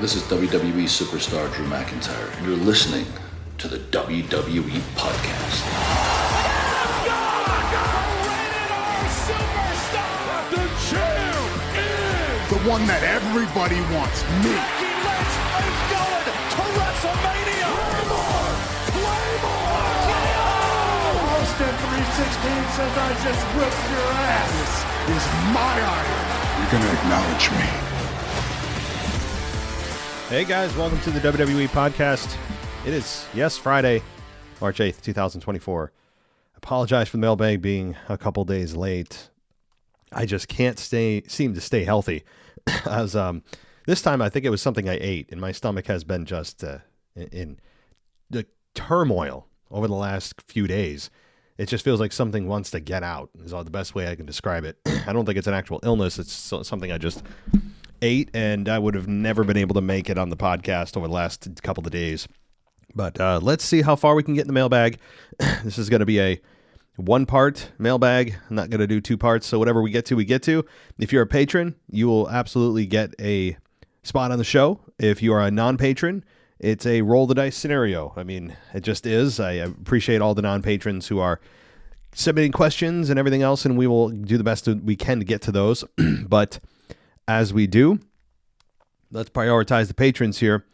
This is WWE superstar Drew McIntyre, and you're listening to the WWE Podcast. The champ is the one that everybody wants, me. Becky Lynch is going to WrestleMania. Claymore! Austin 316 says I just whipped your ass. This is my iron. You're going to acknowledge me. Hey guys, welcome to the WWE Podcast. It is, Friday, March 8th, 2024. Apologize for the mailbag being a couple days late. I just can't seem to stay healthy. As this time, I think it was something I ate, and my stomach has been just in the turmoil over the last few days. It just feels like something wants to get out, is the best way I can describe it. I don't think it's an actual illness. It's something I just ate, and I would have never been able to make it on the podcast over the last couple of days. But let's see how far we can get in the mailbag. This is going to be a one-part mailbag. I'm not going to do two parts, so whatever we get to, we get to. If you're a patron, you will absolutely get a spot on the show. If you are a non-patron, it's a roll the dice scenario. I mean, it just is. I appreciate all the non-patrons who are submitting questions and everything else, and we will do the best we can to get to those. But as we do, let's prioritize the patrons here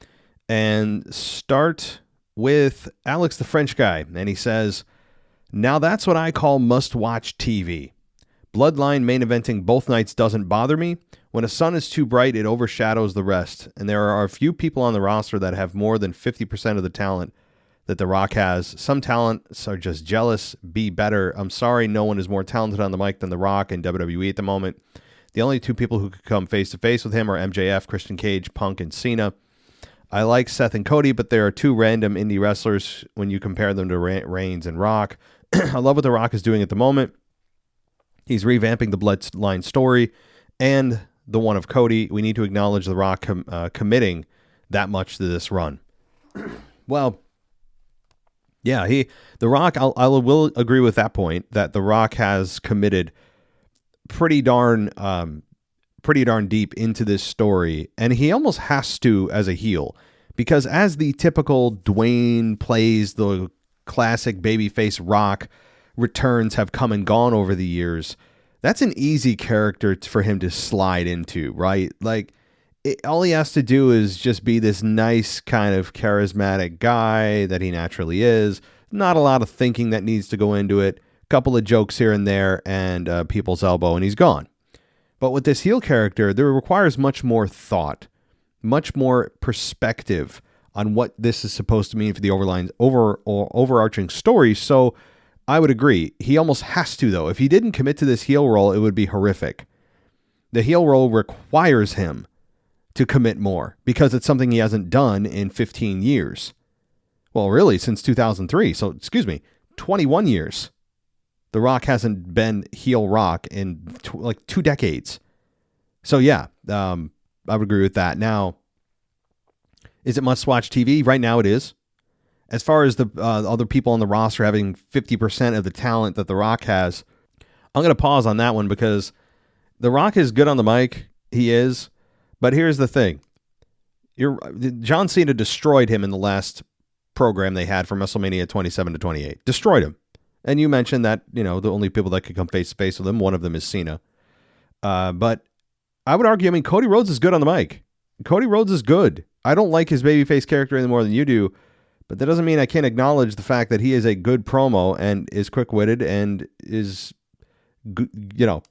and start with Alex the French guy. And he says, now that's what I call must-watch TV. Bloodline main eventing both nights doesn't bother me. When a sun is too bright, it overshadows the rest. And there are a few people on the roster that have more than 50% of the talent that The Rock has. Some talents are just jealous. Be better. I'm sorry no one is more talented on the mic than The Rock in WWE at the moment. The only two people who could come face-to-face with him are MJF, Christian Cage, Punk, and Cena. I like Seth and Cody, but there are two random indie wrestlers when you compare them to Reigns and Rock. I love what The Rock is doing at the moment. He's revamping the Bloodline story and the one of Cody. We need to acknowledge The Rock committing that much to this run. Well, yeah, The Rock, I will agree with that point, that The Rock has committed pretty darn deep into this story, and he almost has to as a heel, because as the typical Dwayne plays the classic babyface Rock returns have come and gone over the years, that's an easy character for him to slide into, right? Like, all he has to do is just be this nice kind of charismatic guy that he naturally is. Not a lot of thinking that needs to go into it. Couple of jokes here and there, and people's elbow, and he's gone. But with this heel character, there requires much more thought, much more perspective on what this is supposed to mean for the overarching story. So I would agree. He almost has to, though. If he didn't commit to this heel role, it would be horrific. The heel role requires him to commit more because it's something he hasn't done in 15 years. Well, really, since 2003. So, 21 years. The Rock hasn't been heel Rock in 2 decades. So yeah, I would agree with that. Now, is it must-watch TV? Right now it is. As far as the other people on the roster having 50% of the talent that The Rock has, I'm going to pause on that one because The Rock is good on the mic. He is. But here's the thing. John Cena destroyed him in the last program they had from WrestleMania 27 to 28. Destroyed him. And you mentioned that, the only people that could come face-to-face with him, one of them is Cena. But I would argue, Cody Rhodes is good on the mic. Cody Rhodes is good. I don't like his babyface character any more than you do, but that doesn't mean I can't acknowledge the fact that he is a good promo and is quick-witted and is,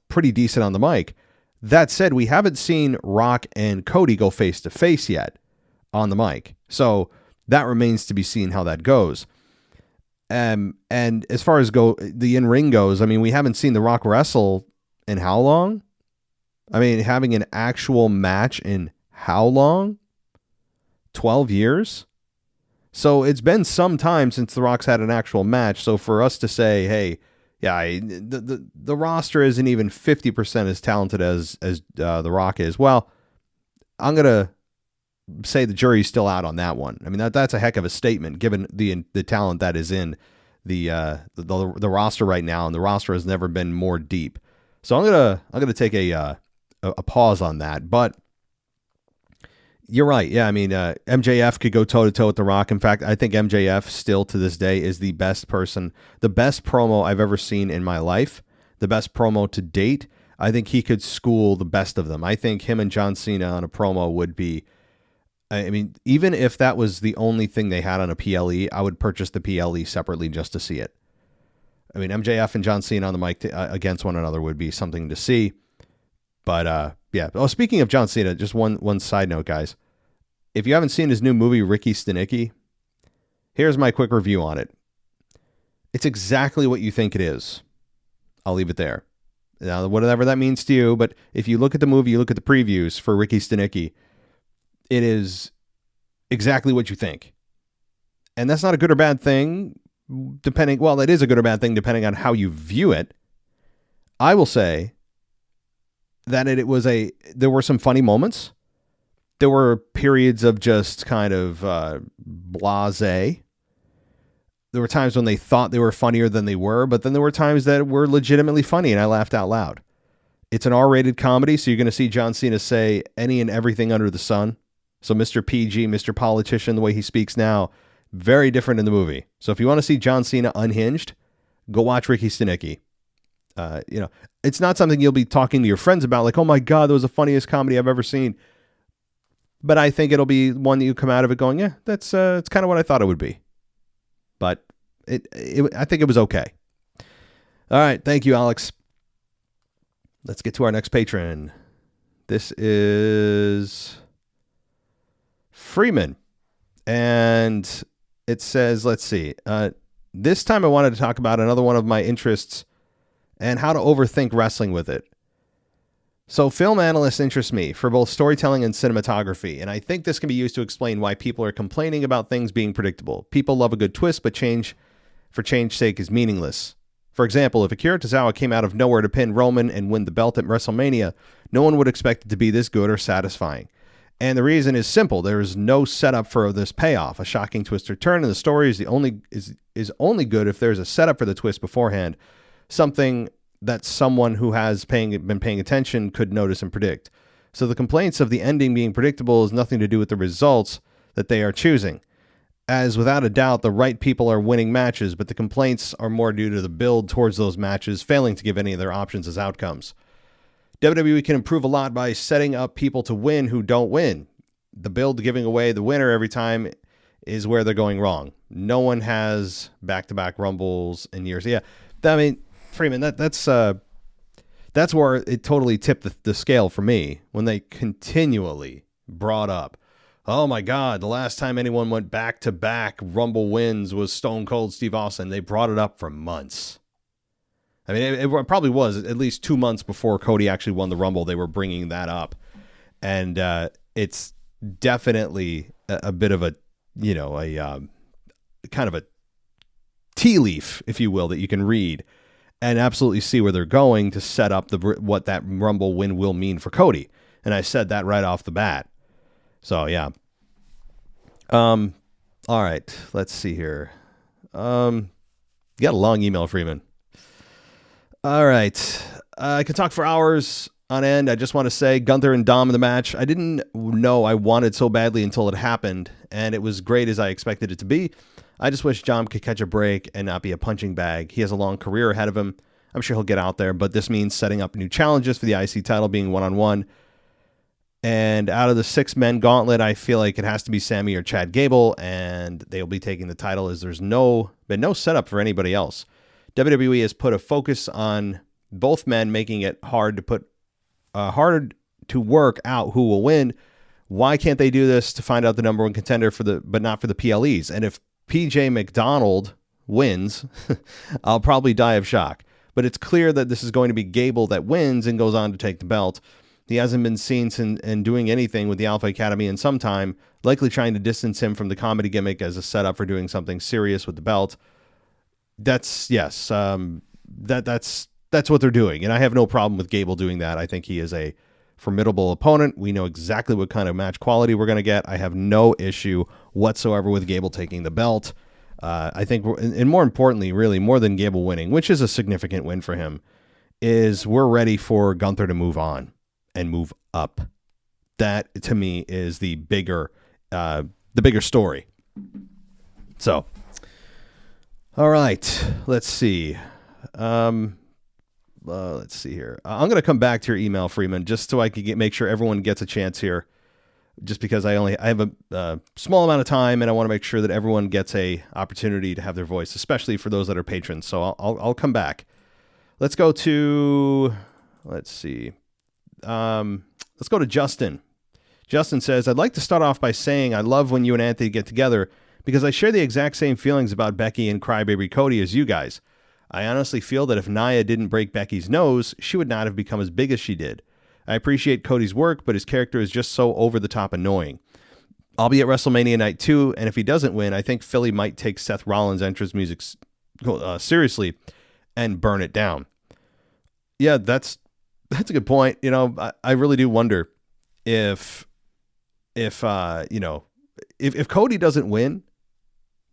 pretty decent on the mic. That said, we haven't seen Rock and Cody go face-to-face yet on the mic. So that remains to be seen how that goes. And as far as the in-ring goes, we haven't seen The Rock wrestle in how long? Having an actual match in how long? 12 years? So it's been some time since The Rock's had an actual match. So for us to say, hey, yeah, the roster isn't even 50% as talented as The Rock is. Well, I'm going to say the jury's still out on that one. That's a heck of a statement given the talent that is in the roster right now, and the roster has never been more deep. So I'm gonna take a pause on that. But You're right. Yeah, I mean, MJF could go toe-to-toe with The Rock. In fact, I think MJF still to this day is the best promo I've ever seen in my life, the best promo to date. I think he could school the best of them. I think him and John Cena on a promo would be, I mean, even if that was the only thing they had on a PLE, I would purchase the PLE separately just to see it. I mean, MJF and John Cena on the mic against one another would be something to see. But yeah. Oh, speaking of John Cena, just one side note, guys. If you haven't seen his new movie, Ricky Stenicki, here's my quick review on it. It's exactly what you think it is. I'll leave it there. Now, whatever that means to you, but if you look at the movie, you look at the previews for Ricky Stenicki, it is exactly what you think. And that's not a good or bad thing, well, it is a good or bad thing depending on how you view it. I will say that there were some funny moments. There were periods of just kind of blasé. There were times when they thought they were funnier than they were, but then there were times that were legitimately funny and I laughed out loud. It's an R-rated comedy, so you're going to see John Cena say any and everything under the sun. So Mr. PG, Mr. Politician, the way he speaks now, very different in the movie. So if you want to see John Cena unhinged, go watch Ricky Stenicki. It's not something you'll be talking to your friends about, like, oh my God, that was the funniest comedy I've ever seen. But I think it'll be one that you come out of it going, yeah, it's kind of what I thought it would be. But I think it was okay. All right. Thank you, Alex. Let's get to our next patron. This is Freeman. And it says, let's see. This time I wanted to talk about another one of my interests and how to overthink wrestling with it. So film analysts interest me for both storytelling and cinematography, and I think this can be used to explain why people are complaining about things being predictable. People love a good twist, but change for change's sake is meaningless. For example, if Akira Tozawa came out of nowhere to pin Roman and win the belt at WrestleMania, no one would expect it to be this good or satisfying. And the reason is simple. There is no setup for this payoff. A shocking twist or turn in the story is only good if there's a setup for the twist beforehand, something that someone who has been paying attention could notice and predict. So the complaints of the ending being predictable has nothing to do with the results that they are choosing, as without a doubt the right people are winning matches, but the complaints are more due to the build towards those matches failing to give any of their options as outcomes. WWE can improve a lot by setting up people to win who don't win. The build giving away the winner every time is where they're going wrong. No one has back-to-back Rumbles in years. Yeah, I mean, Freeman, that's where it totally tipped the scale for me when they continually brought up, oh my God, the last time anyone went back-to-back Rumble wins was Stone Cold Steve Austin. They brought it up for months. I mean, it probably was at least 2 months before Cody actually won the Rumble. They were bringing that up, and it's definitely a bit of a kind of a tea leaf, if you will, that you can read and absolutely see where they're going to set up what that Rumble win will mean for Cody. And I said that right off the bat. So, yeah. All right. Let's see here. You got a long email, Freeman. All right. I could talk for hours on end. I just want to say Gunther and Dom in the match. I didn't know I wanted so badly until it happened, and it was great as I expected it to be. I just wish Dom could catch a break and not be a punching bag. He has a long career ahead of him. I'm sure he'll get out there, but this means setting up new challenges for the IC title being one-on-one. And out of the 6-men gauntlet, I feel like it has to be Sammy or Chad Gable, and they'll be taking the title as there's been no setup for anybody else. WWE has put a focus on both men, making it hard to work out who will win. Why can't they do this to find out the number one contender but not for the PLEs? And if PJ McDonald wins, I'll probably die of shock. But it's clear that this is going to be Gable that wins and goes on to take the belt. He hasn't been seen and doing anything with the Alpha Academy in some time, likely trying to distance him from the comedy gimmick as a setup for doing something serious with the belt. That's what they're doing, and I have no problem with Gable doing that. I think he is a formidable opponent. We know exactly what kind of match quality we're going to get. I have no issue whatsoever with Gable taking the belt. I think, and more importantly, really more than Gable winning, which is a significant win for him, is we're ready for Gunther to move on and move up. That to me is the bigger story. So, all right, let's see. Let's see here. I'm going to come back to your email, Freeman, just so I can make sure everyone gets a chance here. Just because I have a small amount of time, and I want to make sure that everyone gets a opportunity to have their voice, especially for those that are patrons. So I'll come back. Let's go to. Let's see. Let's go to Justin. Justin says, I'd like to start off by saying I love when you and Anthony get together because I share the exact same feelings about Becky and Crybaby Cody as you guys. I honestly feel that if Nia didn't break Becky's nose, she would not have become as big as she did. I appreciate Cody's work, but his character is just so over-the-top annoying. I'll be at WrestleMania Night 2, and if he doesn't win, I think Philly might take Seth Rollins' entrance music seriously and burn it down. Yeah, that's a good point. You know, I really do wonder if Cody doesn't win,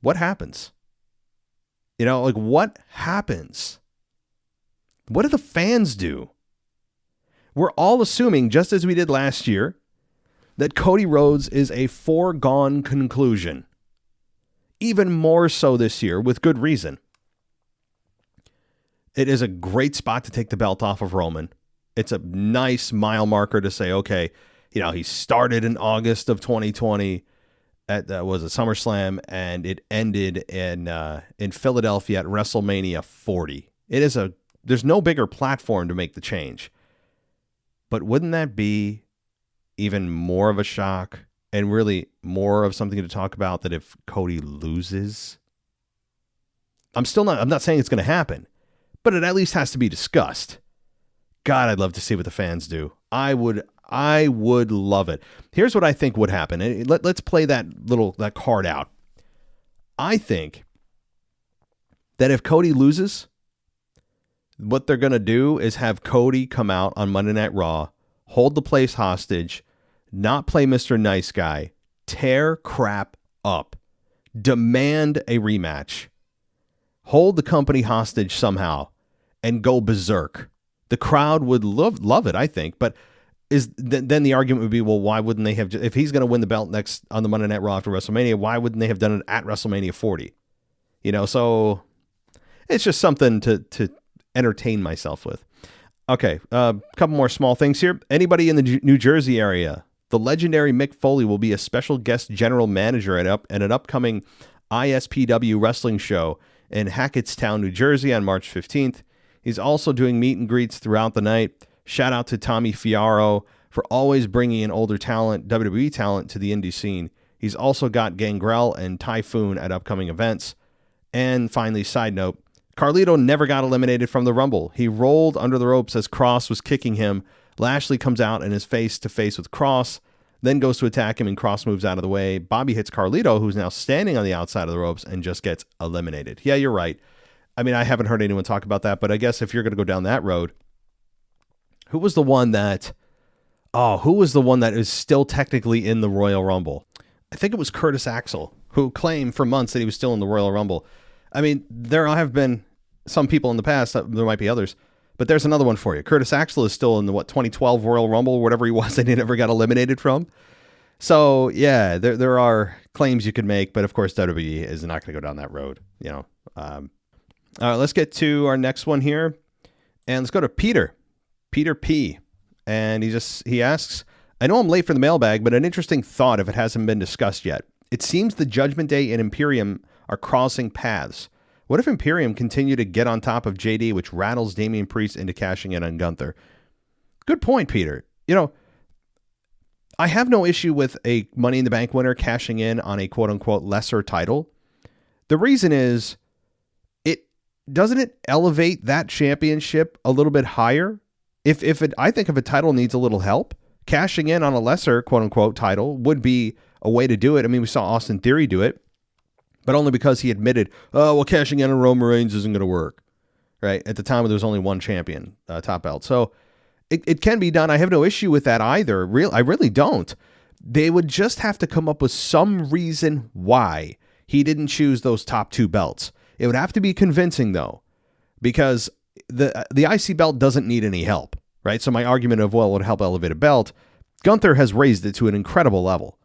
what happens? You know, like, what happens? What do the fans do? We're all assuming, just as we did last year, that Cody Rhodes is a foregone conclusion. Even more so this year, with good reason. It is a great spot to take the belt off of Roman. It's a nice mile marker to say, okay, you know, he started in August of 2020 at was a SummerSlam, and it ended in Philadelphia at WrestleMania 40. There's no bigger platform to make the change. But wouldn't that be even more of a shock and really more of something to talk about that if Cody loses? I'm not saying it's going to happen, but it at least has to be discussed. God, I'd love to see what the fans do. I would love it. Here's what I think would happen. Let's play that card out. I think that if Cody loses, what they're going to do is have Cody come out on Monday Night Raw, hold the place hostage, not play Mr. Nice Guy, tear crap up, demand a rematch, hold the company hostage somehow, and go berserk. The crowd would love it, I think, but then the argument would be, well, why wouldn't they have, if he's going to win the belt next on the Monday Night Raw after WrestleMania, why wouldn't they have done it at WrestleMania 40? You know, so it's just something to entertain myself with. Okay, a couple more small things here. Anybody in the New Jersey area, the legendary Mick Foley will be a special guest general manager at an upcoming ISPW wrestling show in Hackettstown, New Jersey on March 15th. He's also doing meet and greets throughout the night. Shout out to Tommy Fiaro for always bringing in older talent, WWE talent, to the indie scene. He's also got Gangrel and Typhoon at upcoming events. And finally, side note, Carlito never got eliminated from the Rumble. He rolled under the ropes as Cross was kicking him. Lashley comes out and is face to face with Cross, then goes to attack him and Cross moves out of the way. Bobby hits Carlito, who's now standing on the outside of the ropes, and just gets eliminated. Yeah, you're right. I mean, I haven't heard anyone talk about that, but I guess if you're going to go down that road, who was the one that is still technically in the Royal Rumble? I think it was Curtis Axel, who claimed for months that he was still in the Royal Rumble. I mean, there have been some people in the past, there might be others, but there's another one for you. Curtis Axel is still in the 2012 Royal Rumble, whatever he was that he never got eliminated from. So yeah, there are claims you could make, but of course WWE is not going to go down that road. You know. All right, let's get to our next one here, and let's go to Peter P. And he asks, I know I'm late for the mailbag, but an interesting thought if it hasn't been discussed yet. It seems the Judgment Day and Imperium are crossing paths. What if Imperium continue to get on top of JD, which rattles Damian Priest into cashing in on Gunther? Good point, Peter. You know, I have no issue with a Money in the Bank winner cashing in on a quote-unquote lesser title. The reason is, doesn't it elevate that championship a little bit higher? I think if a title needs a little help, cashing in on a lesser quote-unquote title would be a way to do it. I mean, we saw Austin Theory do it, but only because he admitted, cashing in on Roman Reigns isn't going to work, right? At the time, there was only one champion, top belt. So it can be done. I have no issue with that either. I really don't. They would just have to come up with some reason why he didn't choose those top two belts. It would have to be convincing, though, because the IC belt doesn't need any help, right? So my argument of, well, it would help elevate a belt Gunther has raised it to an incredible level.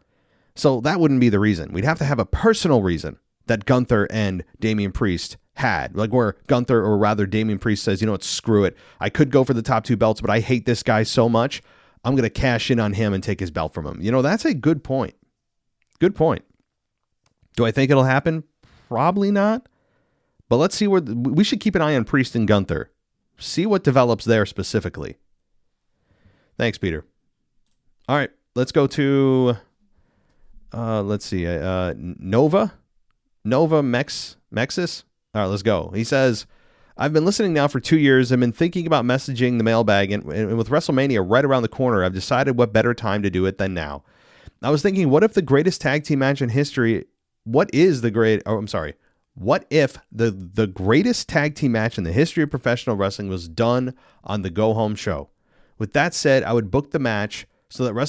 So that wouldn't be the reason. We'd have to have a personal reason that Gunther and Damian Priest had. Like where Gunther, or rather Damian Priest, says, you know what, screw it. I could go for the top 2 belts, but I hate this guy so much, I'm going to cash in on him and take his belt from him. You know, that's a good point. Good point. Do I think it'll happen? Probably not. But let's see we should keep an eye on Priest and Gunther. See what develops there specifically. Thanks, Peter. All right, let's go to, let's see, Nova Mexis. All right, let's go. He says, I've been listening now for 2 years. I've been thinking about messaging the mailbag, and with WrestleMania right around the corner, I've decided what better time to do it than now. I was thinking, what if the greatest tag team match in history, what if the greatest tag team match in the history of professional wrestling was done on the Go Home show? With that said, I would book the match so that the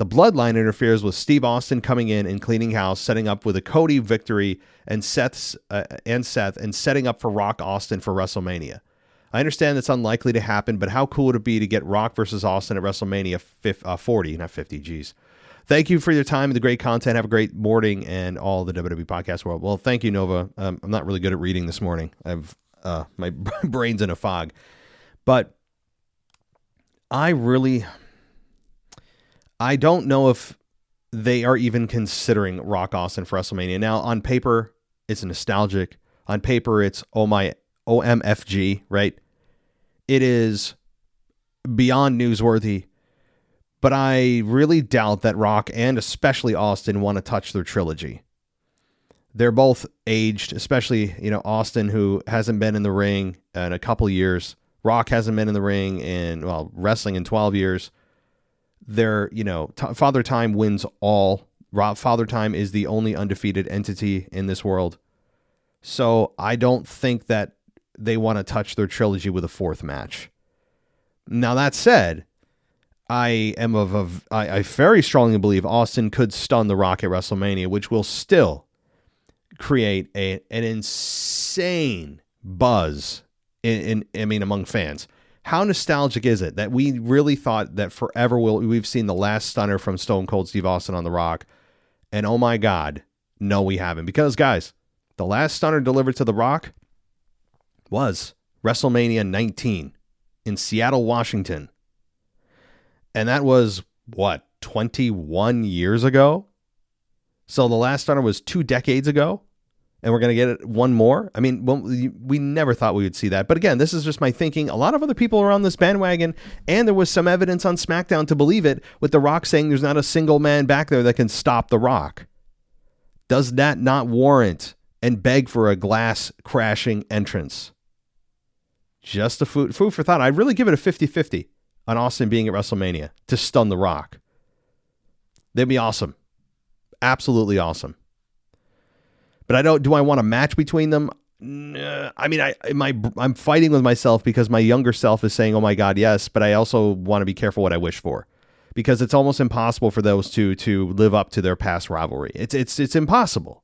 Bloodline interferes with Steve Austin coming in and cleaning house, setting up with a Cody victory and Seth, and setting up for Rock Austin for WrestleMania. I understand that's unlikely to happen, but how cool would it be to get Rock versus Austin at WrestleMania 40, not 50, geez. Thank you for your time and the great content. Have a great morning and all the WWE podcast world. Well, thank you, Nova. I'm not really good at reading this morning. I've my brain's in a fog. But I don't know if they are even considering Rock Austin for WrestleMania. Now, on paper, it's nostalgic. On paper, it's OMFG, right? It is beyond newsworthy. But I really doubt that Rock and especially Austin want to touch their trilogy. They're both aged, especially, Austin, who hasn't been in the ring in a couple years. Rock hasn't been in the ring wrestling in 12 years. They're, Father Time wins all. Father Time is the only undefeated entity in this world. So I don't think that they want to touch their trilogy with a 4th match. Now, that said, I very strongly believe Austin could stun The Rock at WrestleMania, which will still create an insane buzz among fans. How nostalgic is it that we really thought that forever we've seen the last stunner from Stone Cold Steve Austin on The Rock, and oh my God, no, we haven't. Because guys, the last stunner delivered to The Rock was WrestleMania 19 in Seattle, Washington. And that was, 21 years ago? So the last stunner was 2 decades ago, and we're going to get it one more? I mean, we never thought we would see that. But again, this is just my thinking. A lot of other people are on this bandwagon, and there was some evidence on SmackDown to believe it, with The Rock saying there's not a single man back there that can stop The Rock. Does that not warrant and beg for a glass-crashing entrance? Just a food for thought. I'd really give it a 50-50. On Austin being at WrestleMania to stun The Rock. They'd be awesome. Absolutely awesome. But do I want a match between them? I mean, I'm fighting with myself because my younger self is saying, oh my God, yes, but I also want to be careful what I wish for, because it's almost impossible for those two to live up to their past rivalry. It's impossible.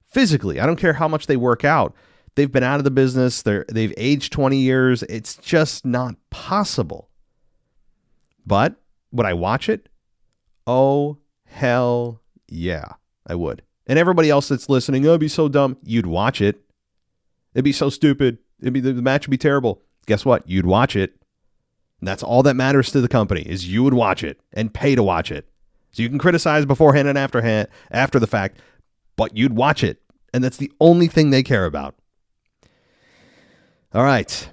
Physically, I don't care how much they work out. They've been out of the business. They've aged 20 years. It's just not possible. But would I watch it? Oh, hell yeah, I would. And everybody else that's listening, it'd be so dumb. You'd watch it. It'd be so stupid. The match would be terrible. Guess what? You'd watch it. And that's all that matters to the company, is you would watch it and pay to watch it. So you can criticize beforehand and after the fact, but you'd watch it. And that's the only thing they care about. All right.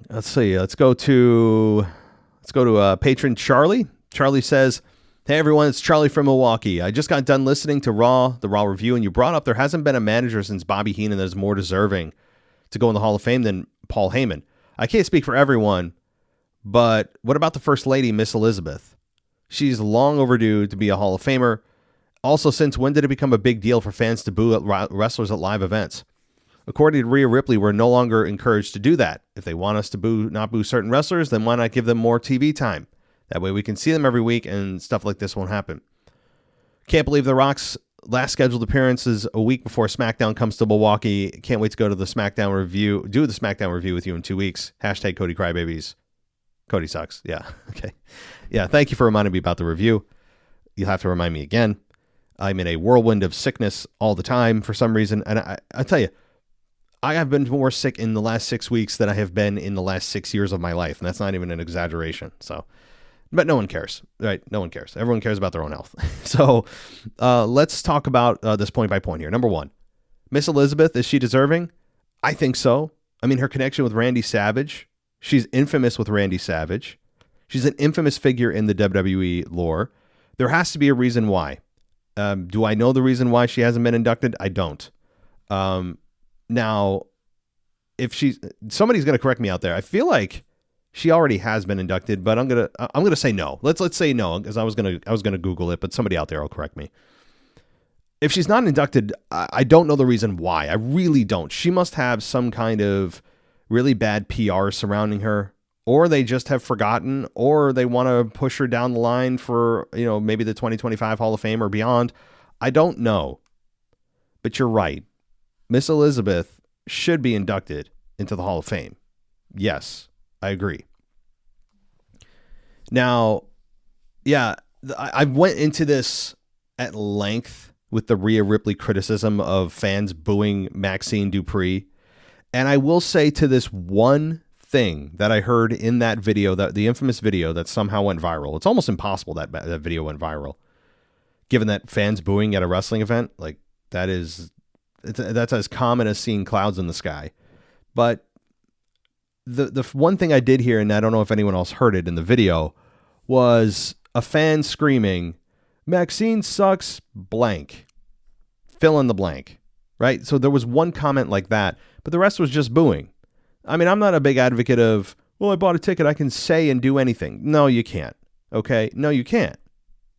Let's see. Let's go to patron Charlie. Charlie says, hey everyone, it's Charlie from Milwaukee. I just got done listening to the Raw review, and you brought up there hasn't been a manager since Bobby Heenan that is more deserving to go in the Hall of Fame than Paul Heyman. I can't speak for everyone, but what about the First Lady, Miss Elizabeth? She's long overdue to be a Hall of Famer. Also, since when did it become a big deal for fans to boo at wrestlers at live events? According to Rhea Ripley, we're no longer encouraged to do that. If they want us to not boo certain wrestlers, then why not give them more TV time? That way we can see them every week and stuff like this won't happen. Can't believe The Rock's last scheduled appearance is a week before SmackDown comes to Milwaukee. Can't wait to go to the SmackDown review, with you in 2 weeks. #Cody Crybabies. Cody sucks. Yeah. Okay. Yeah. Thank you for reminding me about the review. You'll have to remind me again. I'm in a whirlwind of sickness all the time for some reason. And I tell you, I have been more sick in the last 6 weeks than I have been in the last 6 years of my life. And that's not even an exaggeration. So, but no one cares, right? No one cares. Everyone cares about their own health. So let's talk about this point by point here. Number one, Miss Elizabeth, is she deserving? I think so. I mean, her connection with Randy Savage, she's infamous with Randy Savage. She's an infamous figure in the WWE lore. There has to be a reason why. Do I know the reason why she hasn't been inducted? I don't. Now, if somebody's going to correct me out there. I feel like she already has been inducted, but I'm gonna say no. Let's say no, because I was gonna Google it, but somebody out there will correct me. If she's not inducted, I don't know the reason why. I really don't. She must have some kind of really bad PR surrounding her, or they just have forgotten, or they want to push her down the line for, maybe the 2025 Hall of Fame or beyond. I don't know. But you're right. Miss Elizabeth should be inducted into the Hall of Fame. Yes, I agree. Now, yeah, I went into this at length with the Rhea Ripley criticism of fans booing Maxine Dupree. And I will say to this one thing that I heard in that video, that the infamous video that somehow went viral. It's almost impossible that video went viral, given that fans booing at a wrestling event, like that's as common as seeing clouds in the sky. But the one thing I did hear, and I don't know if anyone else heard it in the video, was a fan screaming, "Maxine sucks, blank." Fill in the blank, right? So there was one comment like that, but the rest was just booing. I mean, I'm not a big advocate of, well, I bought a ticket, I can say and do anything. No, you can't. Okay? No, you can't.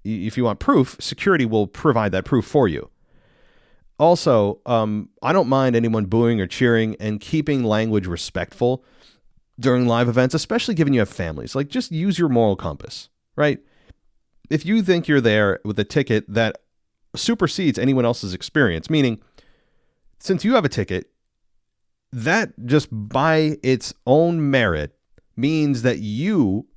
If you want proof, security will provide that proof for you. Also, I don't mind anyone booing or cheering and keeping language respectful during live events, especially given you have families. Like, just use your moral compass, right? If you think you're there with a ticket that supersedes anyone else's experience, meaning since you have a ticket, that just by its own merit means that you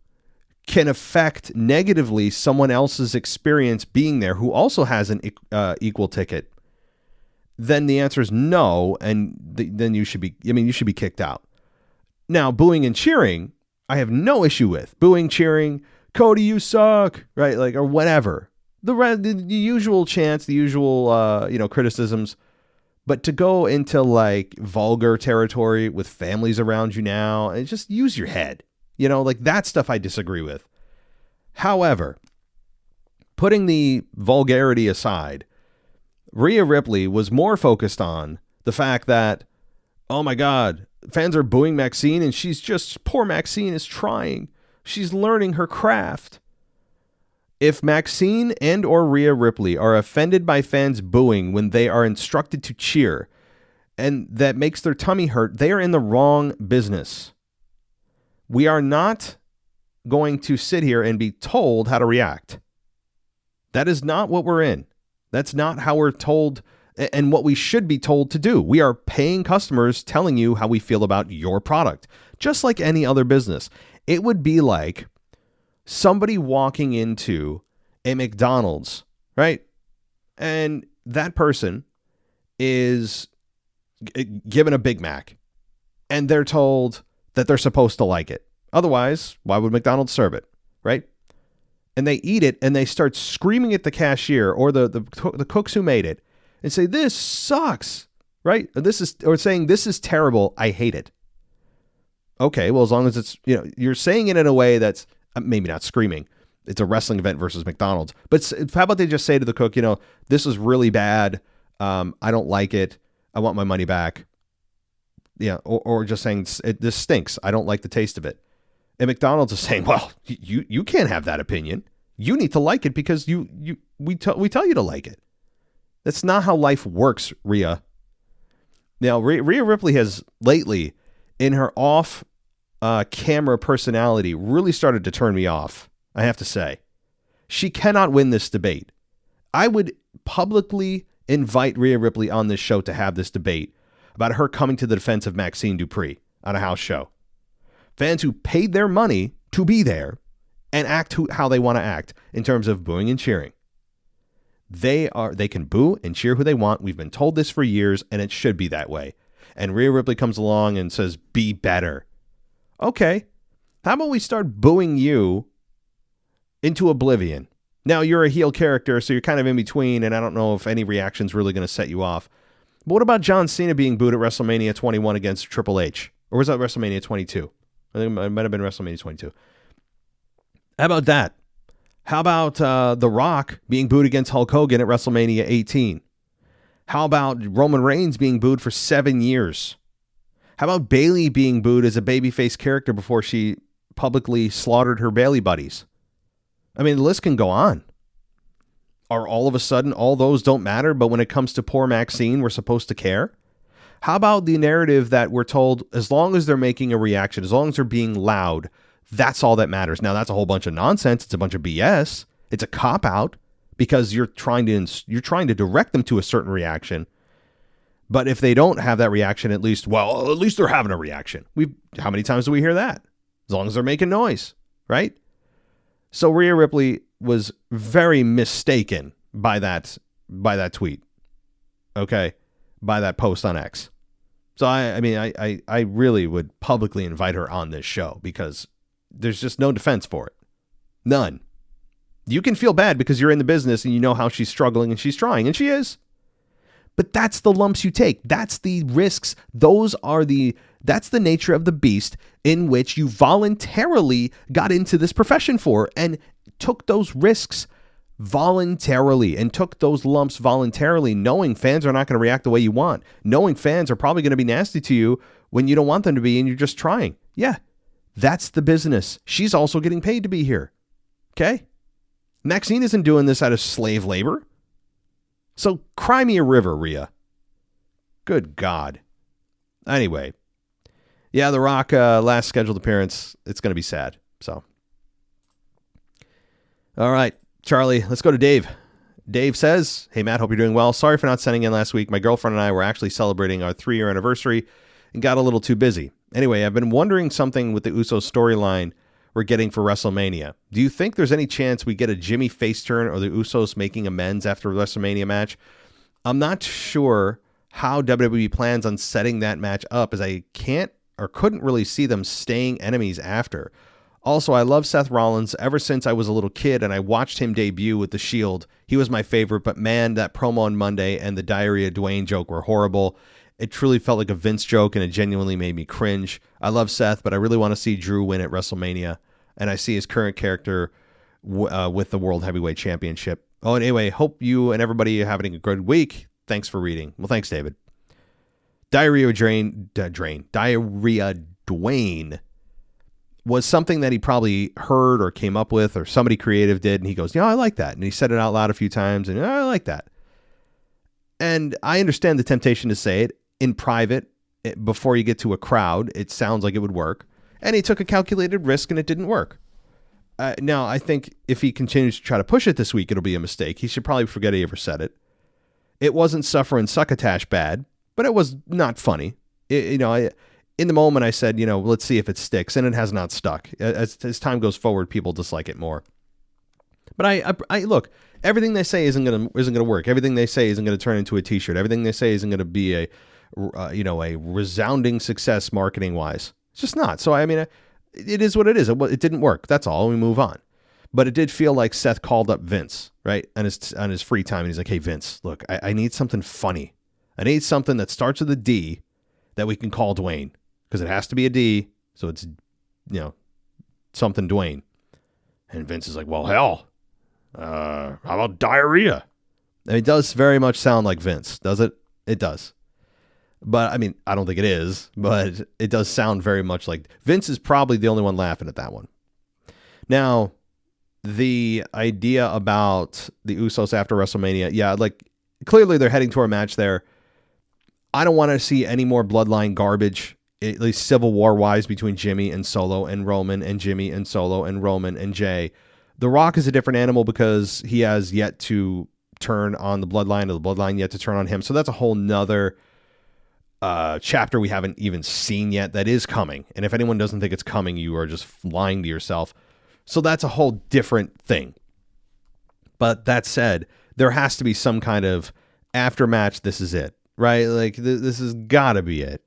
can affect negatively someone else's experience being there who also has an equal ticket, then the answer is no, and then you should be kicked out. Now, booing and cheering, I have no issue with. Booing, cheering, Cody, you suck, right? Like, or whatever. The usual chants, the usual, criticisms. But to go into like vulgar territory with families around you now, and just use your head, like that stuff I disagree with. However, putting the vulgarity aside, Rhea Ripley was more focused on the fact that, oh my God, fans are booing Maxine and poor Maxine is trying. She's learning her craft. If Maxine and or Rhea Ripley are offended by fans booing when they are instructed to cheer, and that makes their tummy hurt, they are in the wrong business. We are not going to sit here and be told how to react. That is not what we're in. That's not how we're told and what we should be told to do. We are paying customers telling you how we feel about your product, just like any other business. It would be like somebody walking into a McDonald's, right? And that person is given a Big Mac and they're told that they're supposed to like it. Otherwise, why would McDonald's serve it, right? And they eat it and they start screaming at the cashier or the cooks who made it and say, "This sucks," right? Or saying, "This is terrible. I hate it." Okay, well, as long as it's, you're saying it in a way that's maybe not screaming. It's a wrestling event versus McDonald's. But how about they just say to the cook, "This is really bad. I don't like it. I want my money back." Yeah, or just saying, "This stinks. I don't like the taste of it." And McDonald's is saying, "Well, you can't have that opinion. You need to like it because we tell you to like it." That's not how life works, Rhea. Now, Rhea Ripley has lately, in her off camera personality, really started to turn me off, I have to say. She cannot win this debate. I would publicly invite Rhea Ripley on this show to have this debate about her coming to the defense of Maxine Dupree on a house show. Fans who paid their money to be there and act how they want to act in terms of booing and cheering. They can boo and cheer who they want. We've been told this for years, and it should be that way. And Rhea Ripley comes along and says, be better. Okay. How about we start booing you into oblivion? Now, you're a heel character, so you're kind of in between, and I don't know if any reaction's really going to set you off. But what about John Cena being booed at WrestleMania 21 against Triple H? Or was that WrestleMania 22? I think it might have been WrestleMania 22. How about that? How about The Rock being booed against Hulk Hogan at WrestleMania 18? How about Roman Reigns being booed for 7 years? How about Bayley being booed as a babyface character before she publicly slaughtered her Bayley buddies? I mean, the list can go on. Are all of a sudden all those don't matter, but when it comes to poor Maxine, we're supposed to care? How about the narrative that we're told as long as they're making a reaction, as long as they're being loud, that's all that matters? Now, that's a whole bunch of nonsense. It's a bunch of BS. It's a cop-out because you're trying to direct them to a certain reaction. But if they don't have that reaction, at least they're having a reaction. How many times do we hear that? As long as they're making noise, right? So Rhea Ripley was very mistaken by that tweet. Okay? By that post on X. So I really would publicly invite her on this show because there's just no defense for it. None. You can feel bad because you're in the business and you know how she's struggling and she's trying, and she is. But that's the lumps you take. That's the risks. That's the nature of the beast in which you voluntarily got into this profession for and took those risks voluntarily and took those lumps voluntarily, knowing fans are not going to react the way you want, knowing fans are probably going to be nasty to you when you don't want them to be and you're just trying. Yeah, that's the business. She's also getting paid to be here. Okay? Maxine isn't doing this out of slave labor. So cry me a river, Rhea. Good God. Anyway. Yeah, The Rock, last scheduled appearance, it's going to be sad. So. All right, Charlie, let's go to Dave. Dave says, hey, Matt, hope you're doing well. Sorry for not sending in last week. My girlfriend and I were actually celebrating our 3-year anniversary and got a little too busy. Anyway, I've been wondering something with the Usos storyline we're getting for WrestleMania. Do you think there's any chance we get a Jimmy face turn or the Usos making amends after a WrestleMania match? I'm not sure how WWE plans on setting that match up, as I can't or couldn't really see them staying enemies after. Also, I love Seth Rollins ever since I was a little kid and I watched him debut with the Shield. He was my favorite, but man, that promo on Monday and the Diarrhea Dwayne joke were horrible. It truly felt like a Vince joke and it genuinely made me cringe. I love Seth, but I really want to see Drew win at WrestleMania. And I see his current character with the World Heavyweight Championship. Oh, and anyway, hope you and everybody are having a good week. Thanks for reading. Well, thanks, David. Diarrhea Dwayne was something that he probably heard or came up with or somebody creative did. And he goes, I like that. And he said it out loud a few times and I like that. And I understand the temptation to say it in private before you get to a crowd. It sounds like it would work. And he took a calculated risk and it didn't work. Now, I think if he continues to try to push it this week, it'll be a mistake. He should probably forget he ever said it. It wasn't suffer and succotash bad, but it was not funny. In the moment I said, let's see if it sticks, and it has not stuck. As time goes forward, people dislike it more. But I look, everything they say isn't gonna work. Everything they say isn't gonna turn into a T-shirt. Everything they say isn't gonna be a resounding success marketing wise. It's just not. So it is what it is. It didn't work. That's all. We move on. But it did feel like Seth called up Vince, right, on his free time, and he's like, "Hey Vince, look, I need something funny. I need something that starts with a D that we can call Dwayne, because it has to be a D, so it's something Dwayne." And Vince is like, "Well, hell, how about diarrhea?" And it does very much sound like Vince, does it? It does. But I don't think it is, but it does sound very much like Vince is probably the only one laughing at that one. Now, the idea about the Usos after WrestleMania, clearly they're heading to a match there. I don't want to see any more bloodline garbage, at least Civil War wise, between Jimmy and Solo and Roman and Jimmy and Solo and Roman and Jay. The Rock is a different animal because he has yet to turn on the bloodline, or the bloodline yet to turn on him. So that's a whole nother chapter we haven't even seen yet that is coming. And if anyone doesn't think it's coming, you are just lying to yourself. So that's a whole different thing. But that said, there has to be some kind of aftermatch. This is it, right? Like this has got to be it.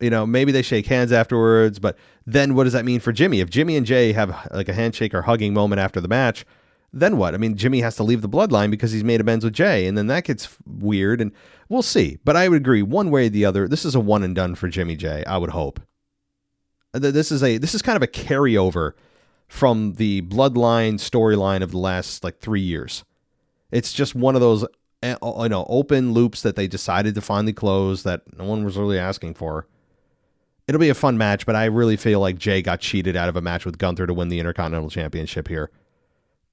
You know, maybe they shake hands afterwards, but then what does that mean for Jimmy? If Jimmy and Jay have like a handshake or hugging moment after the match, then what? I mean, Jimmy has to leave the bloodline because he's made amends with Jay, and then that gets weird, and we'll see. But I would agree, one way or the other, this is a one and done for Jimmy Jay, I would hope. This is kind of a carryover from the bloodline storyline of the last like 3 years. It's just one of those open loops that they decided to finally close that no one was really asking for. It'll be a fun match, but I really feel like Jay got cheated out of a match with Gunther to win the Intercontinental Championship here.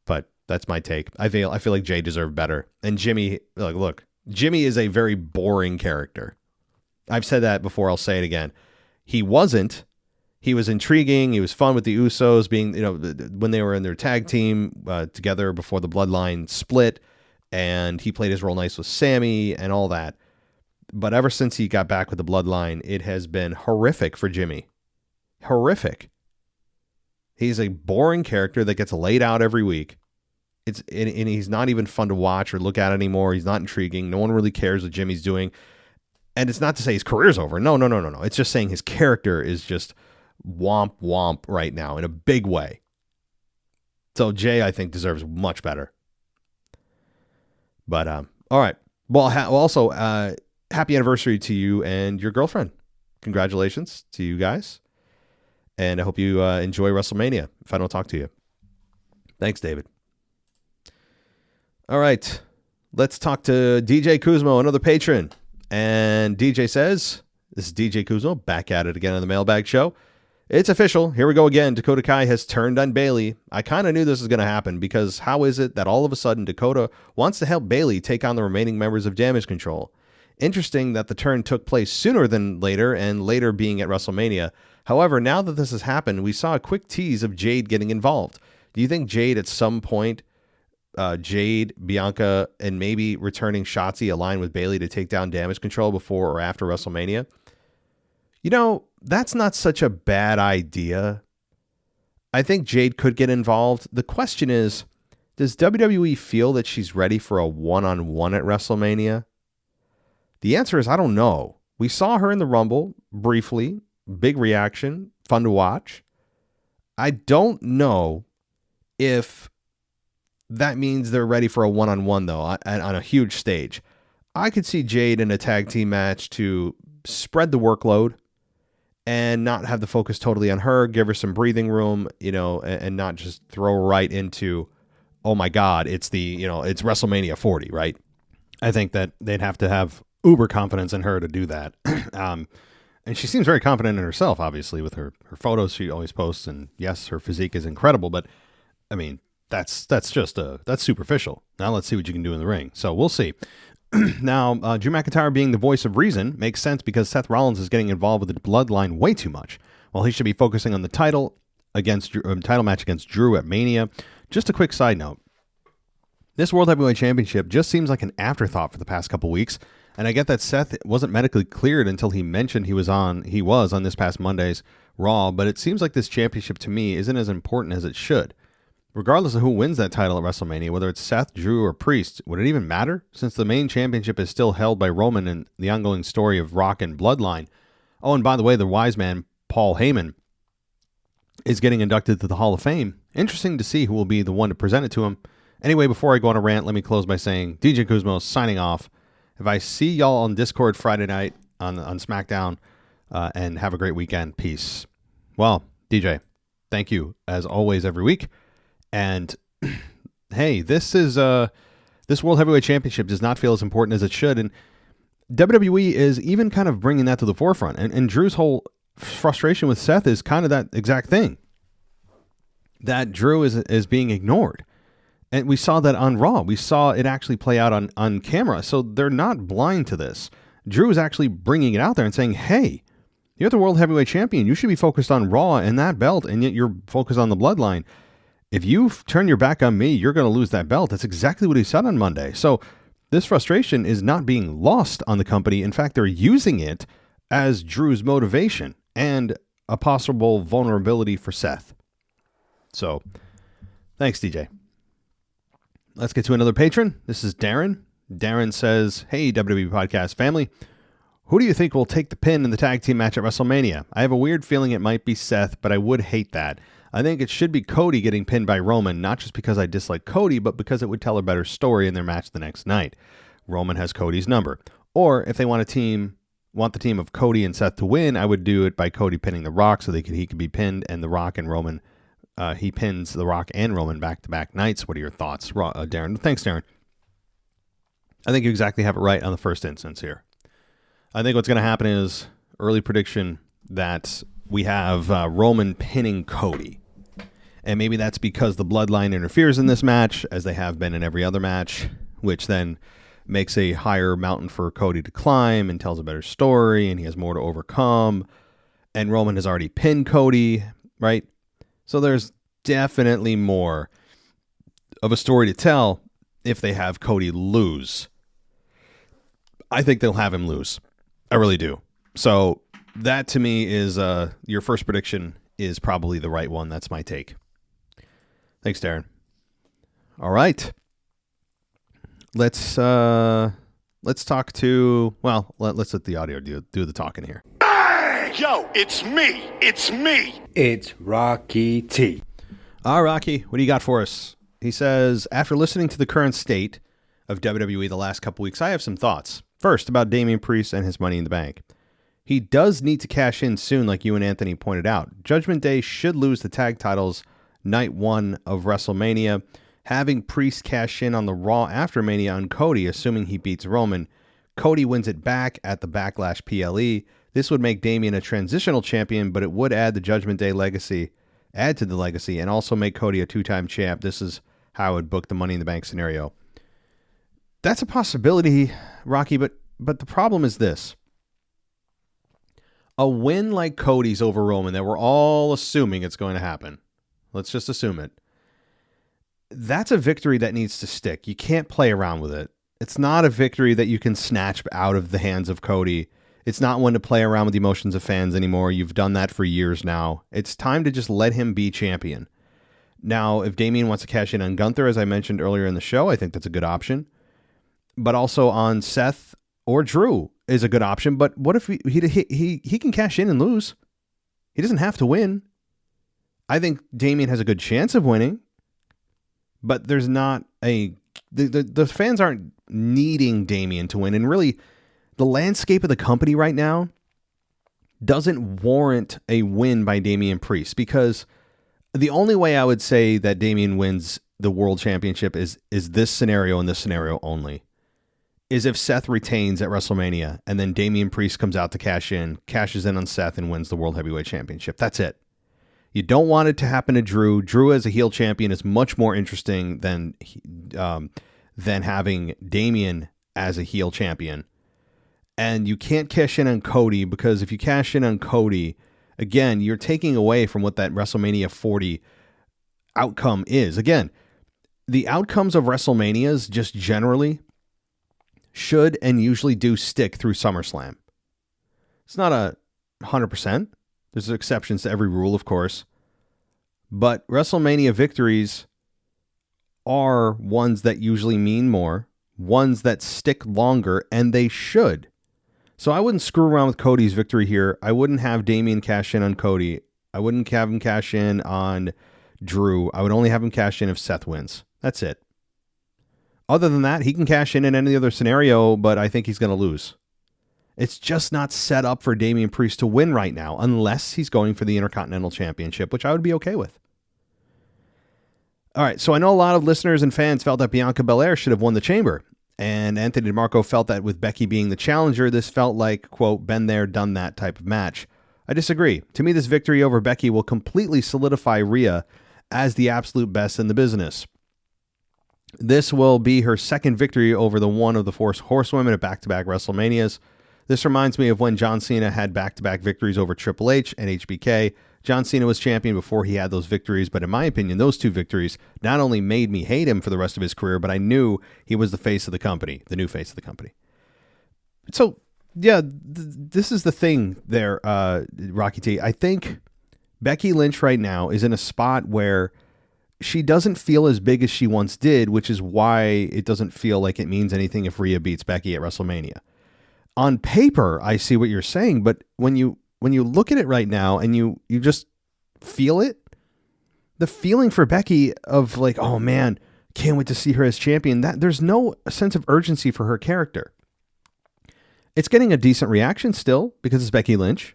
But that's my take. I feel like Jay deserved better. And Jimmy, look, Jimmy is a very boring character. I've said that before. I'll say it again. He wasn't. He was intriguing. He was fun with the Usos being, when they were in their tag team together before the bloodline split, and he played his role nice with Sammy and all that. But ever since he got back with the bloodline, it has been horrific for Jimmy. Horrific. He's a boring character that gets laid out every week. And he's not even fun to watch or look at anymore. He's not intriguing. No one really cares what Jimmy's doing. And it's not to say his career's over. No. It's just saying his character is just womp right now in a big way. So Jay, I think, deserves much better. But, all right. Well, also, happy anniversary to you and your girlfriend. Congratulations to you guys. And I hope you enjoy WrestleMania if I don't talk to you. Thanks, David. All right. Let's talk to DJ Kuzmo, another patron. And DJ says, this is DJ Kuzmo back at it again on the Mailbag Show. It's official. Here we go again. Dakota Kai has turned on Bayley. I kind of knew this was going to happen because how is it that all of a sudden Dakota wants to help Bayley take on the remaining members of Damage Control? Interesting that the turn took place sooner than later, and later being at WrestleMania. However, now that this has happened, we saw a quick tease of Jade getting involved. Do you think Jade at some point, Jade, Bianca, and maybe returning Shotzi align with Bayley to take down Damage Control before or after WrestleMania? That's not such a bad idea. I think Jade could get involved. The question is, does WWE feel that she's ready for a one-on-one at WrestleMania? The answer is, I don't know. We saw her in the Rumble briefly. Big reaction. Fun to watch. I don't know if that means they're ready for a one-on-one, though, on a huge stage. I could see Jade in a tag team match to spread the workload and not have the focus totally on her, give her some breathing room, and not just throw right into, oh my God, it's it's WrestleMania 40, right? I think that they'd have to have uber confidence in her to do that. And she seems very confident in herself, obviously, with her photos she always posts. And yes, her physique is incredible, but I mean, that's superficial. Now let's see what you can do in the ring. So we'll see. Now, Drew McIntyre being the voice of reason makes sense because Seth Rollins is getting involved with the bloodline way too much. While he should be focusing on the title match against Drew at Mania. Just a quick side note. This World Heavyweight Championship just seems like an afterthought for the past couple weeks. And I get that Seth wasn't medically cleared until he mentioned he was on this past Monday's Raw, but it seems like this championship to me isn't as important as it should. Regardless of who wins that title at WrestleMania, whether it's Seth, Drew, or Priest, would it even matter? Since the main championship is still held by Roman and the ongoing story of Rock and Bloodline. Oh, and by the way, the wise man, Paul Heyman, is getting inducted to the Hall of Fame. Interesting to see who will be the one to present it to him. Anyway, before I go on a rant, let me close by saying, DJ Kuzmo signing off. If I see y'all on Discord Friday night on SmackDown, and have a great weekend. Peace. Well, DJ, thank you as always every week. And hey, this World Heavyweight Championship does not feel as important as it should. And WWE is even kind of bringing that to the forefront. And Drew's whole frustration with Seth is kind of that exact thing. That Drew is being ignored. And we saw that on Raw. We saw it actually play out on camera. So they're not blind to this. Drew is actually bringing it out there and saying, hey, you're the World Heavyweight Champion. You should be focused on Raw and that belt, and yet you're focused on the Bloodline. If you turn your back on me, you're going to lose that belt. That's exactly what he said on Monday. So This frustration is not being lost on the company. In fact, they're using it as Drew's motivation and a possible vulnerability for Seth. So, thanks, DJ. Let's get to another patron. This is Darren. Darren says, hey, WWE Podcast family. Who do you think will take the pin in the tag team match at WrestleMania? I have a weird feeling it might be Seth, but I would hate that. I think it should be Cody getting pinned by Roman, not just because I dislike Cody, but because it would tell a better story in their match the next night. Roman has Cody's number. Or if they want the team of Cody and Seth to win, I would do it by Cody pinning The Rock so he could be pinned, and The Rock and Roman, he pins The Rock and Roman back-to-back nights. What are your thoughts, Darren? Thanks, Darren. I think you exactly have it right on the first instance here. I think what's going to happen is, early prediction, that we have Roman pinning Cody. And maybe that's because the bloodline interferes in this match, as they have been in every other match, which then makes a higher mountain for Cody to climb and tells a better story, and he has more to overcome. And Roman has already pinned Cody, right? So there's definitely more of a story to tell if they have Cody lose. I think they'll have him lose. I really do. So that to me is your first prediction is probably the right one. That's my take. Thanks, Darren. All right. Let's talk to, well, let's let the audio do the talking here. Hey, yo, it's me. It's me. It's Rocky T. Rocky, what do you got for us? He says, after listening to the current state of WWE the last couple weeks, I have some thoughts. First, about Damian Priest and his Money in the Bank. He does need to cash in soon, like you and Anthony pointed out. Judgment Day should lose the tag titles night 1 of WrestleMania. Having Priest cash in on the Raw after Mania on Cody, assuming he beats Roman. Cody wins it back at the Backlash PLE. This would make Damian a transitional champion, but it would add the Judgment Day legacy, and also make Cody a 2-time champ. This is how I would book the Money in the Bank scenario. That's a possibility, Rocky, but the problem is this. A win like Cody's over Roman, that we're all assuming it's going to happen. Let's just assume it. That's a victory that needs to stick. You can't play around with it. It's not a victory that you can snatch out of the hands of Cody. It's not one to play around with the emotions of fans anymore. You've done that for years now. It's time to just let him be champion. Now, if Damian wants to cash in on Gunther, as I mentioned earlier in the show, I think that's a good option. But also on Seth or Drew is a good option. But what if he can cash in and lose? He doesn't have to win. I think Damian has a good chance of winning. But there's not the fans aren't needing Damian to win. And really, the landscape of the company right now doesn't warrant a win by Damian Priest, because the only way I would say that Damian wins the world championship is this scenario and this scenario only, is if Seth retains at WrestleMania and then Damian Priest comes out to cashes in on Seth and wins the World Heavyweight Championship. That's it. You don't want it to happen to Drew. Drew as a heel champion is much more interesting than having Damian as a heel champion. And you can't cash in on Cody, because if you cash in on Cody, again, you're taking away from what that WrestleMania 40 outcome is. Again, the outcomes of WrestleManias just generally should and usually do stick through SummerSlam. It's not 100%. There's exceptions to every rule, of course. But WrestleMania victories are ones that usually mean more, ones that stick longer, and they should. So I wouldn't screw around with Cody's victory here. I wouldn't have Damian cash in on Cody. I wouldn't have him cash in on Drew. I would only have him cash in if Seth wins. That's it. Other than that, he can cash in any other scenario, but I think he's going to lose. It's just not set up for Damian Priest to win right now, unless he's going for the Intercontinental Championship, which I would be okay with. All right, so I know a lot of listeners and fans felt that Bianca Belair should have won the Chamber. And Anthony DeMarco felt that with Becky being the challenger, this felt like, quote, been there, done that type of match. I disagree. To me, this victory over Becky will completely solidify Rhea as the absolute best in the business. This will be her second victory over the one of the four horsewomen at back-to-back WrestleManias. This reminds me of when John Cena had back-to-back victories over Triple H and HBK. John Cena was champion before he had those victories, but in my opinion, those two victories not only made me hate him for the rest of his career, but I knew he was the face of the company, the new face of the company. So, yeah, this is the thing there, Rocky T. I think Becky Lynch right now is in a spot where she doesn't feel as big as she once did, which is why it doesn't feel like it means anything if Rhea beats Becky at WrestleMania. On paper, I see what you're saying, but when you look at it right now and you just feel it, the feeling for Becky of like, oh man, can't wait to see her as champion, that there's no sense of urgency for her character. It's getting a decent reaction still because it's Becky Lynch,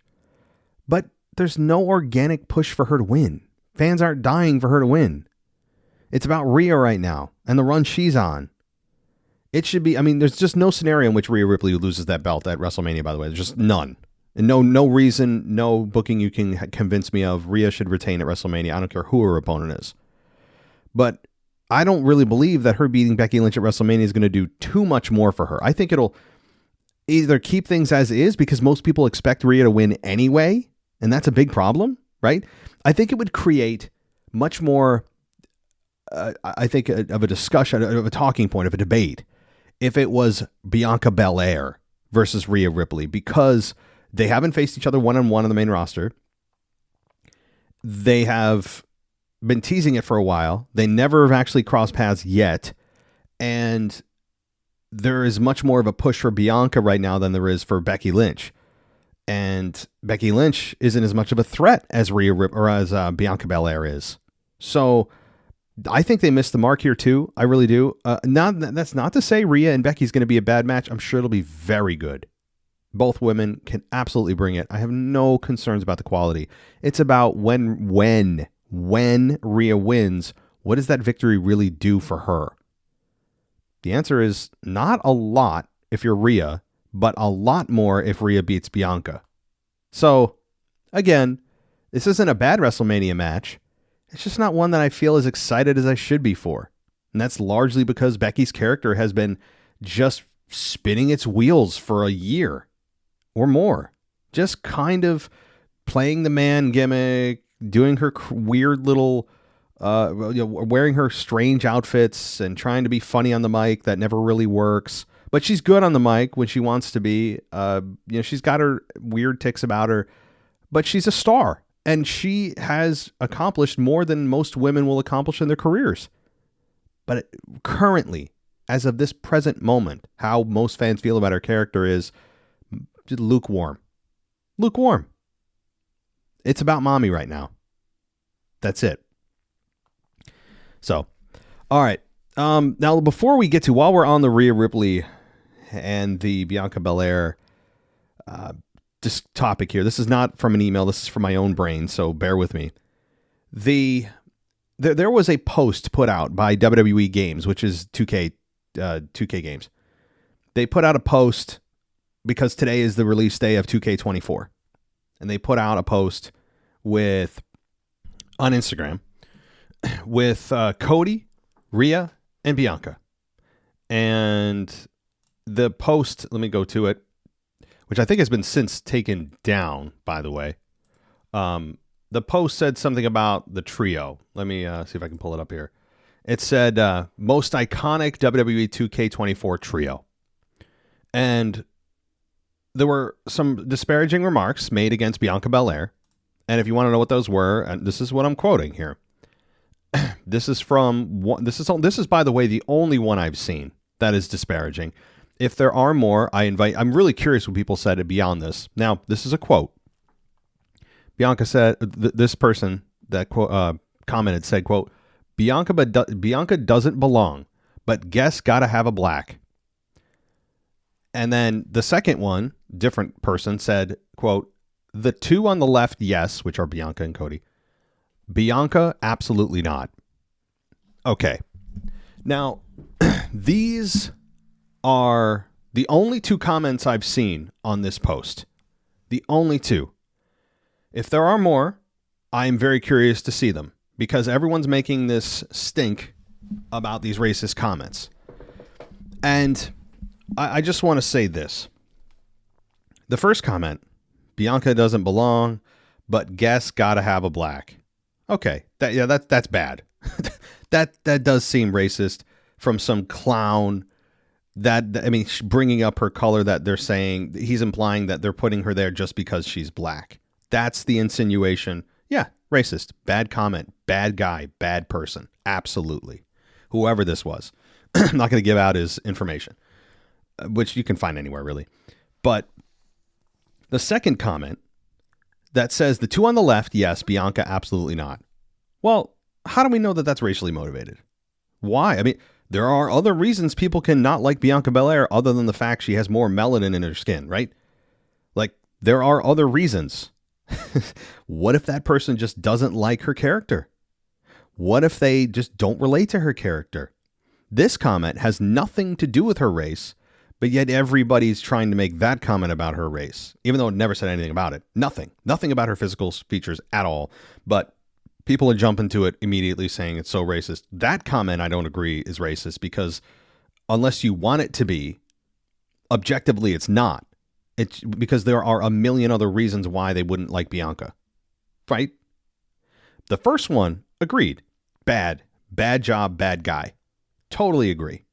but there's no organic push for her to win. Fans aren't dying for her to win. It's about Rhea right now and the run she's on. It should be, there's just no scenario in which Rhea Ripley loses that belt at WrestleMania, by the way. There's just none. And no reason, no booking you can convince me of Rhea should retain at WrestleMania. I don't care who her opponent is. But I don't really believe that her beating Becky Lynch at WrestleMania is going to do too much more for her. I think it'll either keep things as is because most people expect Rhea to win anyway, and that's a big problem, right? I think it would create much more, of a discussion, of a talking point, of a debate, if it was Bianca Belair versus Rhea Ripley, because they haven't faced each other one-on-one on the main roster. They have been teasing it for a while. They never have actually crossed paths yet. And there is much more of a push for Bianca right now than there is for Becky Lynch. And Becky Lynch isn't as much of a threat as Bianca Belair is. So I think they missed the mark here too. I really do. That's not to say Rhea and Becky's going to be a bad match. I'm sure it'll be very good. Both women can absolutely bring it. I have no concerns about the quality. It's about when Rhea wins, what does that victory really do for her? The answer is not a lot if you're Rhea, but a lot more if Rhea beats Bianca. So, again, this isn't a bad WrestleMania match. It's just not one that I feel as excited as I should be for. And that's largely because Becky's character has been just spinning its wheels for a year or more. Just kind of playing the man gimmick, doing her weird little, wearing her strange outfits and trying to be funny on the mic that never really works. But she's good on the mic when she wants to be. She's got her weird tics about her, but she's a star. And she has accomplished more than most women will accomplish in their careers. But currently, as of this present moment, how most fans feel about her character is just lukewarm. Lukewarm. It's about mommy right now. That's it. So, all right. Now, before we get to, while we're on the Rhea Ripley and the Bianca Belair this topic here. This is not from an email. This is from my own brain, so bear with me. There was a post put out by WWE Games, which is 2K Games. They put out a post because today is the release day of 2K24. And they put out a post on Instagram with Cody, Rhea, and Bianca. And the post, let me go to it, which I think has been since taken down, by the way. The post said something about the trio. Let me see if I can pull it up here. It said, most iconic WWE 2K24 trio. And there were some disparaging remarks made against Bianca Belair. And if you want to know what those were, and this is what I'm quoting here. This is, by the way, the only one I've seen that is disparaging. If there are more, I'm really curious what people said beyond this. Now, this is a quote. Bianca said, this person that commented said, quote, Bianca doesn't belong, but guess gotta have a black. And then the second one, different person, said, quote, the two on the left, yes, which are Bianca and Cody. Bianca, absolutely not. Okay. Now, these are the only two comments I've seen on this post. The only two. If there are more, I'm very curious to see them because everyone's making this stink about these racist comments. And I just want to say this. The first comment, Bianca doesn't belong, but guess gotta have a black. Okay, that's bad. that does seem racist from some clown. Bringing up her color, that they're saying he's implying that they're putting her there just because she's black. That's the insinuation. Yeah, racist, bad comment, bad guy, bad person. Absolutely. Whoever this was. I'm not going to give out his information, which you can find anywhere really. But the second comment that says the two on the left, yes, Bianca, absolutely not. Well, how do we know that that's racially motivated? Why? I mean, there are other reasons people can not like Bianca Belair other than the fact she has more melanin in her skin, right? Like, there are other reasons. What if that person just doesn't like her character? What if they just don't relate to her character? This comment has nothing to do with her race, but yet everybody's trying to make that comment about her race, even though it never said anything about it. Nothing about her physical features at all. But people are jumping to it immediately saying it's so racist. That comment, I don't agree, is racist because unless you want it to be, objectively, it's not. It's because there are a million other reasons why they wouldn't like Bianca, right? The first one, agreed. Bad job, bad guy. Totally agree.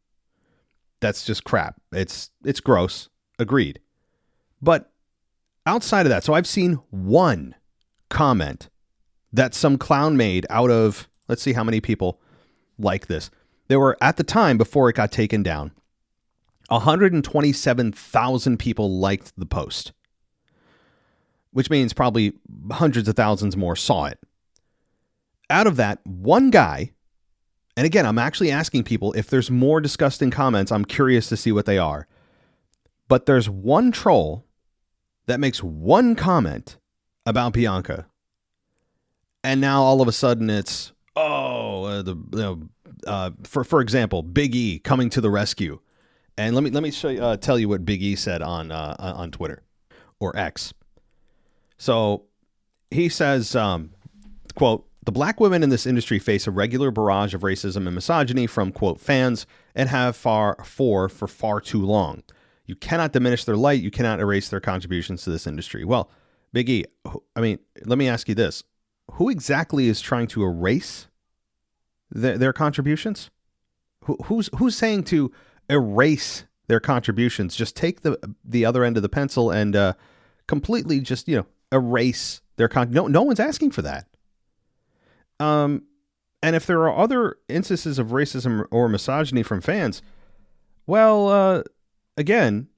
That's just crap. It's gross. Agreed. But outside of that, so I've seen one comment that some clown made out of, let's see how many people like this. There were, at the time, before it got taken down, 127,000 people liked the post, which means probably hundreds of thousands more saw it. Out of that, one guy, and again, I'm actually asking people if there's more disgusting comments, I'm curious to see what they are. But there's one troll that makes one comment about Bianca. And now all of a sudden it's, for example, Big E coming to the rescue. And let me show you, tell you what Big E said on Twitter or X. So he says, quote, "The black women in this industry face a regular barrage of racism and misogyny from, quote, fans and have for far too long. You cannot diminish their light. You cannot erase their contributions to this industry." Well, Big E, I mean, let me ask you this. Who exactly is trying to erase their contributions? Who's saying to erase their contributions? Just take the other end of the pencil and completely just, erase their no one's asking for that. And if there are other instances of racism or misogyny from fans, well, again,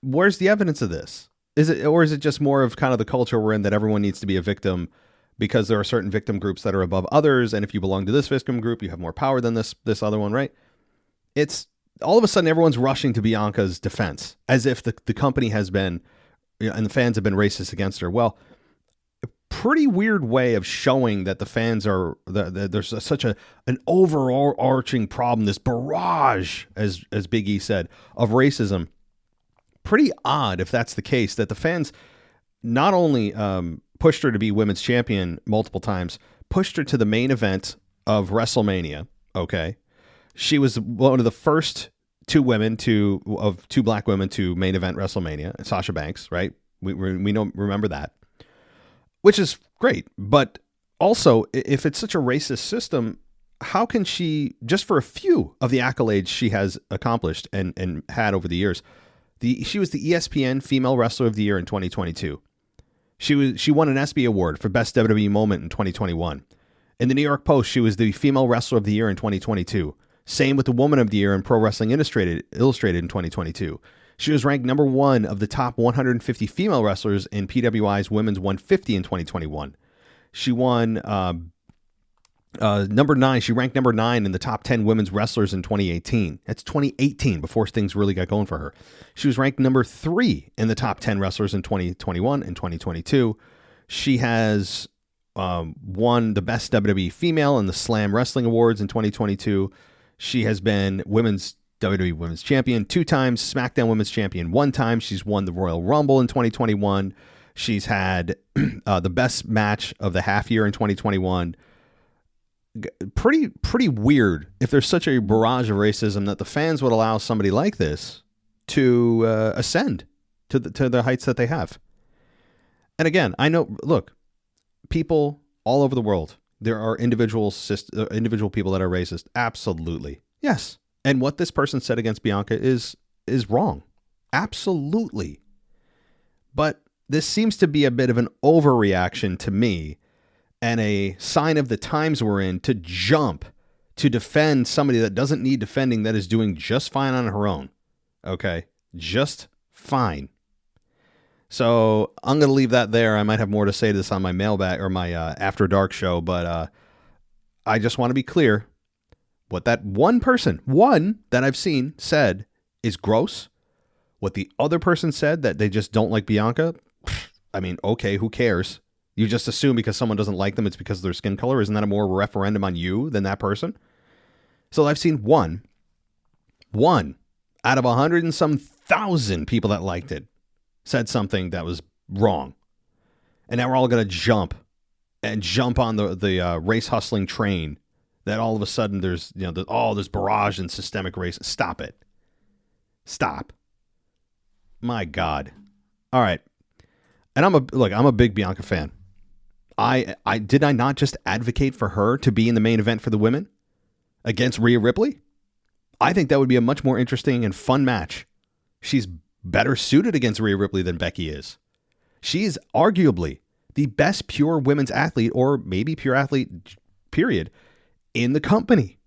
where's the evidence of this? Is it just more of kind of the culture we're in that everyone needs to be a victim because there are certain victim groups that are above others, and if you belong to this victim group, you have more power than this other one, right? It's all of a sudden everyone's rushing to Bianca's defense as if the company has been, and the fans have been racist against her. Well, a pretty weird way of showing that the fans are that there's such an overarching problem, this barrage, as Big E said, of racism. Pretty odd if that's the case, that the fans not only pushed her to be women's champion multiple times, pushed her to the main event of WrestleMania. Okay. She was one of the first two black women to main event WrestleMania, Sasha Banks, right? We remember that, which is great. But also, if it's such a racist system, how can she, just for a few of the accolades she has accomplished and had over the years, she was the ESPN Female Wrestler of the Year in 2022. She won an ESPY award for Best WWE Moment in 2021. In the New York Post, she was the Female Wrestler of the Year in 2022. Same with the Woman of the Year in Pro Wrestling Illustrated in 2022. She was ranked number 1 of the top 150 female wrestlers in PWI's Women's 150 in 2021. She won number 9. She ranked number 9 in the top 10 women's wrestlers in 2018. That's 2018, before things really got going for her. She was ranked number 3 in the top 10 wrestlers in 2021 and 2022. She has won the Best WWE Female in the Slam Wrestling Awards in 2022. She has been WWE Women's Champion 2 times, SmackDown Women's Champion 1 time. She's won the Royal Rumble in 2021. She's had the best match of the half year in 2021. Pretty weird if there's such a barrage of racism that the fans would allow somebody like this to ascend to the heights that they have. And again, I know, look, people all over the world, there are individual people that are racist. Absolutely. Yes. And what this person said against Bianca is wrong. Absolutely. But this seems to be a bit of an overreaction to me and a sign of the times we're in to jump to defend somebody that doesn't need defending, that is doing just fine on her own. Okay? Just fine. So I'm going to leave that there. I might have more to say to this on my mailbag or my After Dark show, but I just want to be clear. What that one that I've seen said is gross. What the other person said, that they just don't like Bianca, I mean, okay, who cares? You just assume because someone doesn't like them, it's because of their skin color. Isn't that a more referendum on you than that person? So I've seen one out of 100 and some thousand people that liked it said something that was wrong. And now we're all going to jump on the race hustling train that all of a sudden there's, there's barrage and systemic racism. Stop it. Stop. My God. All right. And I'm a big Bianca fan. I did I not just advocate for her to be in the main event for the women against Rhea Ripley? I think that would be a much more interesting and fun match. She's better suited against Rhea Ripley than Becky is. She is arguably the best pure women's athlete, or maybe pure athlete, period, in the company.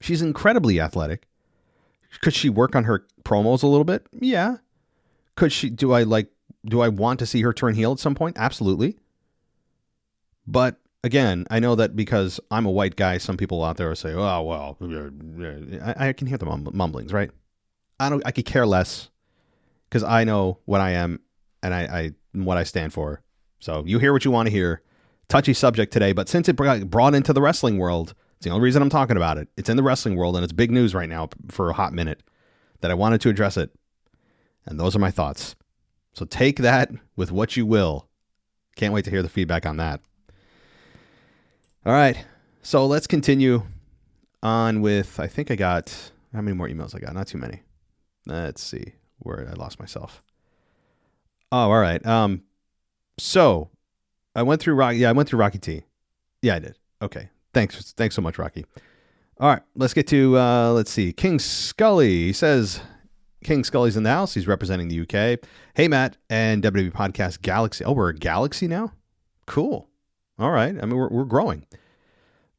She's incredibly athletic. Could she work on her promos a little bit? Yeah. Could she? Do I want to see her turn heel at some point? Absolutely. But again, I know that because I'm a white guy, some people out there will say, "Oh well," I can hear the mumblings, right? I could care less because I know what I am and I what I stand for. So you hear what you want to hear. Touchy subject today, but since it got brought into the wrestling world, it's the only reason I'm talking about it. It's in the wrestling world and it's big news right now for a hot minute that I wanted to address it. And those are my thoughts. So take that with what you will. Can't wait to hear the feedback on that. All right. So let's continue on with, I think I got, how many more emails I got? Not too many. Let's see where I lost myself. Oh, all right. So I went through Rocky. Yeah, I went through Rocky T. Yeah, I did. Okay. Thanks so much, Rocky. All right. Let's get to, let's see. King Scully. He says, King Scully's in the house. He's representing the UK. Hey, Matt and WWE Podcast Galaxy. Oh, we're a galaxy now? Cool. All right. I mean, we're growing.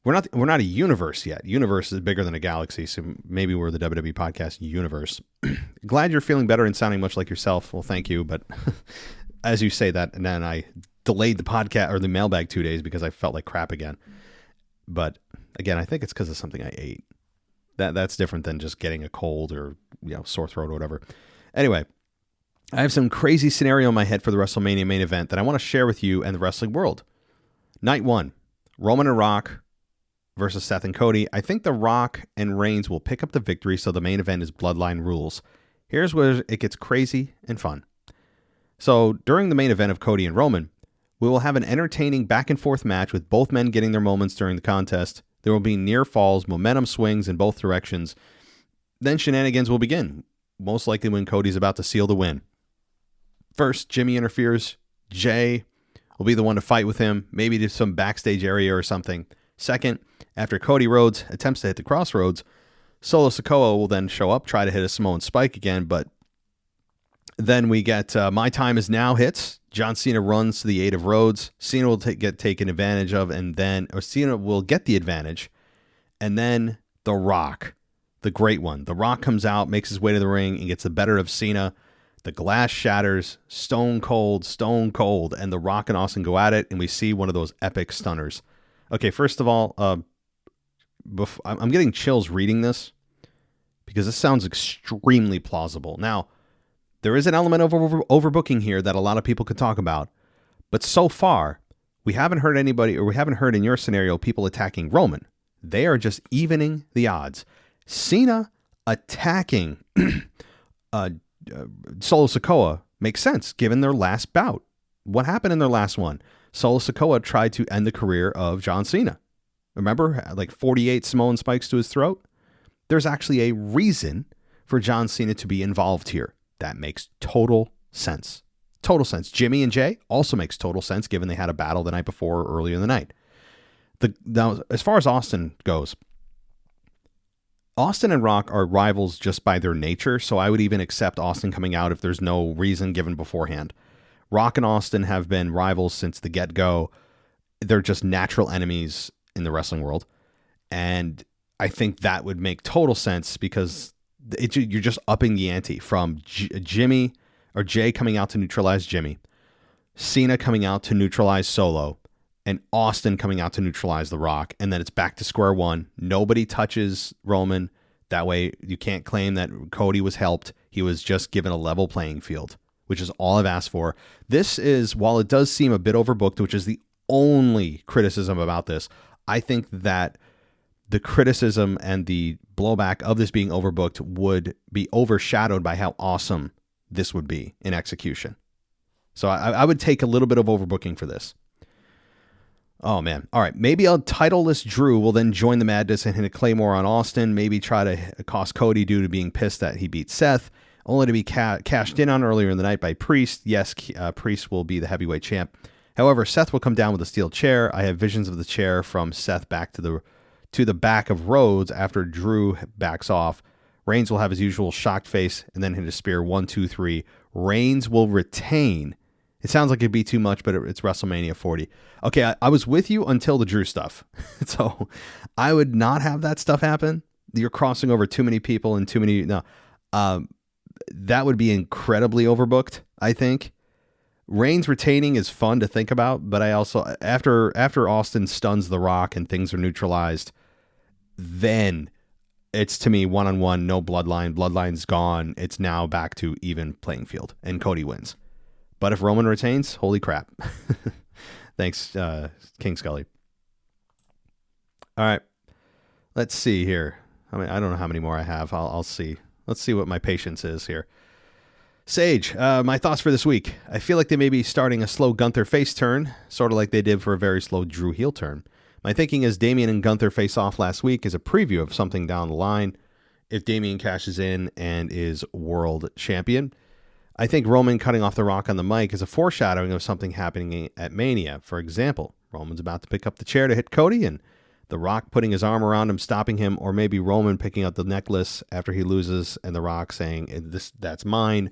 We're not a universe yet. Universe is bigger than a galaxy, so maybe we're the WWE Podcast universe. Glad you're feeling better and sounding much like yourself. Well, thank you. But as you say that, and then I delayed the podcast or the mailbag 2 days because I felt like crap again. But again, I think it's because of something I ate. That's different than just getting a cold or sore throat or whatever. Anyway, I have some crazy scenario in my head for the WrestleMania main event that I want to share with you and the wrestling world. Night 1, Roman and Rock versus Seth and Cody. I think The Rock and Reigns will pick up the victory, so the main event is Bloodline Rules. Here's where it gets crazy and fun. So during the main event of Cody and Roman, we will have an entertaining back and forth match with both men getting their moments during the contest. There will be near falls, momentum swings in both directions. Then shenanigans will begin, most likely when Cody's about to seal the win. First, Jimmy interferes. Jay will be the one to fight with him, maybe to some backstage area or something. Second, after Cody Rhodes attempts to hit the crossroads, Solo Sikoa will then show up, try to hit a Samoan spike again, but then we get My Time Is Now hits. John Cena runs to the aid of Rhodes. Cena will get taken advantage of, Cena will get the advantage, and then The Rock, the great one. The Rock comes out, makes his way to the ring, and gets the better of Cena. The glass shatters, stone cold, and The Rock and Austin go at it, and we see one of those epic stunners. Okay, first of all, I'm getting chills reading this because this sounds extremely plausible. Now, there is an element of overbooking here that a lot of people could talk about, but so far, we haven't heard in your scenario people attacking Roman. They are just evening the odds. Cena attacking Solo Sikoa makes sense given their last bout. What happened in their last one? Solo Sikoa tried to end the career of John Cena. Remember, like 48 Samoan spikes to his throat? There's actually a reason for John Cena to be involved here. That makes total sense. Total sense. Jimmy and Jay also makes total sense given they had a battle the night before or earlier in the night. Now, as far as Austin goes, Austin and Rock are rivals just by their nature, so I would even accept Austin coming out if there's no reason given beforehand. Rock and Austin have been rivals since the get-go. They're just natural enemies in the wrestling world. And I think that would make total sense because you're just upping the ante from Jimmy or Jay coming out to neutralize Jimmy, Cena coming out to neutralize Solo, and Austin coming out to neutralize The Rock. And then it's back to square one. Nobody touches Roman. That way you can't claim that Cody was helped. He was just given a level playing field, which is all I've asked for. This is, while it does seem a bit overbooked, which is the only criticism about this, I think that the criticism and the blowback of this being overbooked would be overshadowed by how awesome this would be in execution. So I would take a little bit of overbooking for this. Oh, man. All right. Maybe a titleless Drew will then join the madness and hit a Claymore on Austin. Maybe try to cost Cody due to being pissed that he beat Seth, only to be cashed in on earlier in the night by Priest. Yes, Priest will be the heavyweight champ. However, Seth will come down with a steel chair. I have visions of the chair from Seth back to the back of Rhodes after Drew backs off. Reigns will have his usual shocked face and then hit a spear. 1, 2, 3. Reigns will retain. It sounds like it'd be too much, but it's WrestleMania 40. Okay, I was with you until the Drew stuff. So I would not have that stuff happen. You're crossing over too many people and too many. No, that would be incredibly overbooked, I think. Reigns retaining is fun to think about, but I also, after Austin stuns The Rock and things are neutralized, then it's, to me, one-on-one, no bloodline. Bloodline's gone. It's now back to even playing field, and Cody wins. But if Roman retains, holy crap. Thanks, King Scully. All right. Let's see here. I mean, I don't know how many more I have. I'll see. Let's see what my patience is here. Sage, my thoughts for this week. I feel like they may be starting a slow Gunther face turn, sort of like they did for a very slow Drew heel turn. My thinking is Damian and Gunther face off last week is a preview of something down the line if Damian cashes in and is world champion. I think Roman cutting off The Rock on the mic is a foreshadowing of something happening at Mania. For example, Roman's about to pick up the chair to hit Cody and The Rock putting his arm around him, stopping him, or maybe Roman picking up the necklace after he loses and The Rock saying, that's mine.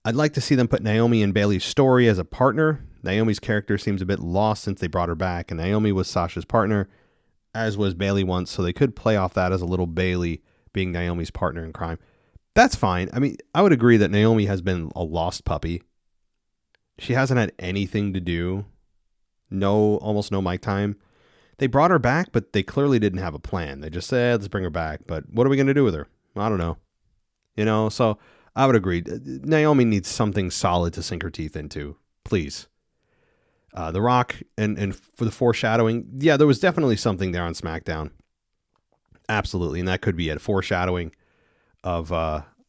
I'd like to see them put Naomi in Bayley's story as a partner. Naomi's character seems a bit lost since they brought her back, and Naomi was Sasha's partner, as was Bayley once, so they could play off that as a little Bayley being Naomi's partner in crime. That's fine. I mean, I would agree that Naomi has been a lost puppy. She hasn't had anything to do. Almost no mic time. They brought her back, but they clearly didn't have a plan. They just said, let's bring her back. But what are we going to do with her? I don't know. So I would agree. Naomi needs something solid to sink her teeth into. Please. The Rock and for the foreshadowing. Yeah, there was definitely something there on SmackDown. Absolutely. And that could be a foreshadowing of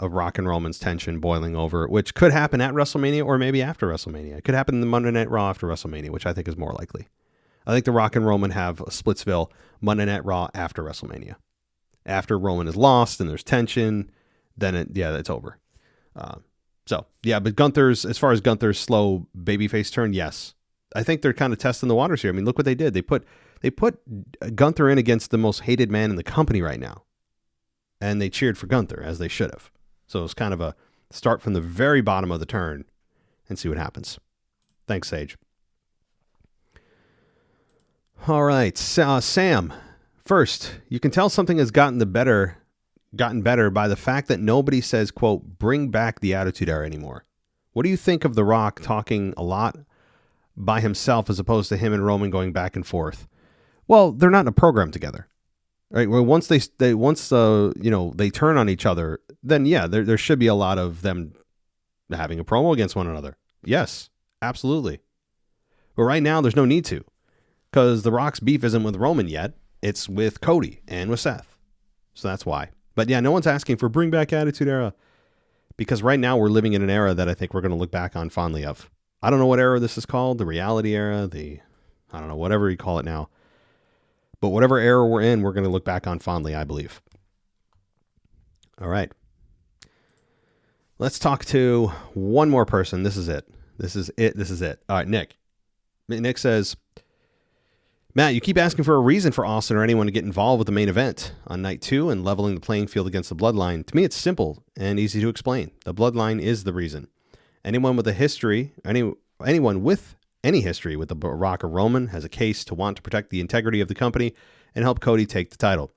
Rock and Roman's tension boiling over, which could happen at WrestleMania or maybe after WrestleMania. It could happen in the Monday Night Raw after WrestleMania, which I think is more likely. I think The Rock and Roman have a Splitsville Monday Night Raw after WrestleMania. After Roman is lost and there's tension, then it's over. But as far as Gunther's slow babyface turn, yes. I think they're kind of testing the waters here. I mean, look what they did. They put Gunther in against the most hated man in the company right now. And they cheered for Gunther, as they should have. So it's kind of a start from the very bottom of the turn and see what happens. Thanks, Sage. All right, Sam. First, you can tell something has gotten better by the fact that nobody says, quote, bring back the Attitude Era anymore. What do you think of The Rock talking a lot by himself as opposed to him and Roman going back and forth? Well, they're not in a program together. Right. Well, once they turn on each other, then there should be a lot of them having a promo against one another. Yes, absolutely. But right now, there's no need to, because The Rock's beef isn't with Roman yet. It's with Cody and with Seth. So that's why. But yeah, no one's asking for bring back Attitude Era, because right now we're living in an era that I think we're going to look back on fondly of. I don't know what era this is called, the reality era, I don't know, whatever you call it now. But whatever era we're in, we're going to look back on fondly, I believe. All right. Let's talk to one more person. This is it. All right, Nick. Nick says, Matt, you keep asking for a reason for Austin or anyone to get involved with the main event on night 2 and leveling the playing field against the Bloodline. To me, it's simple and easy to explain. The Bloodline is the reason. Anyone with a history, anyone with any history with the Rock or Roman has a case to want to protect the integrity of the company and help Cody take the title.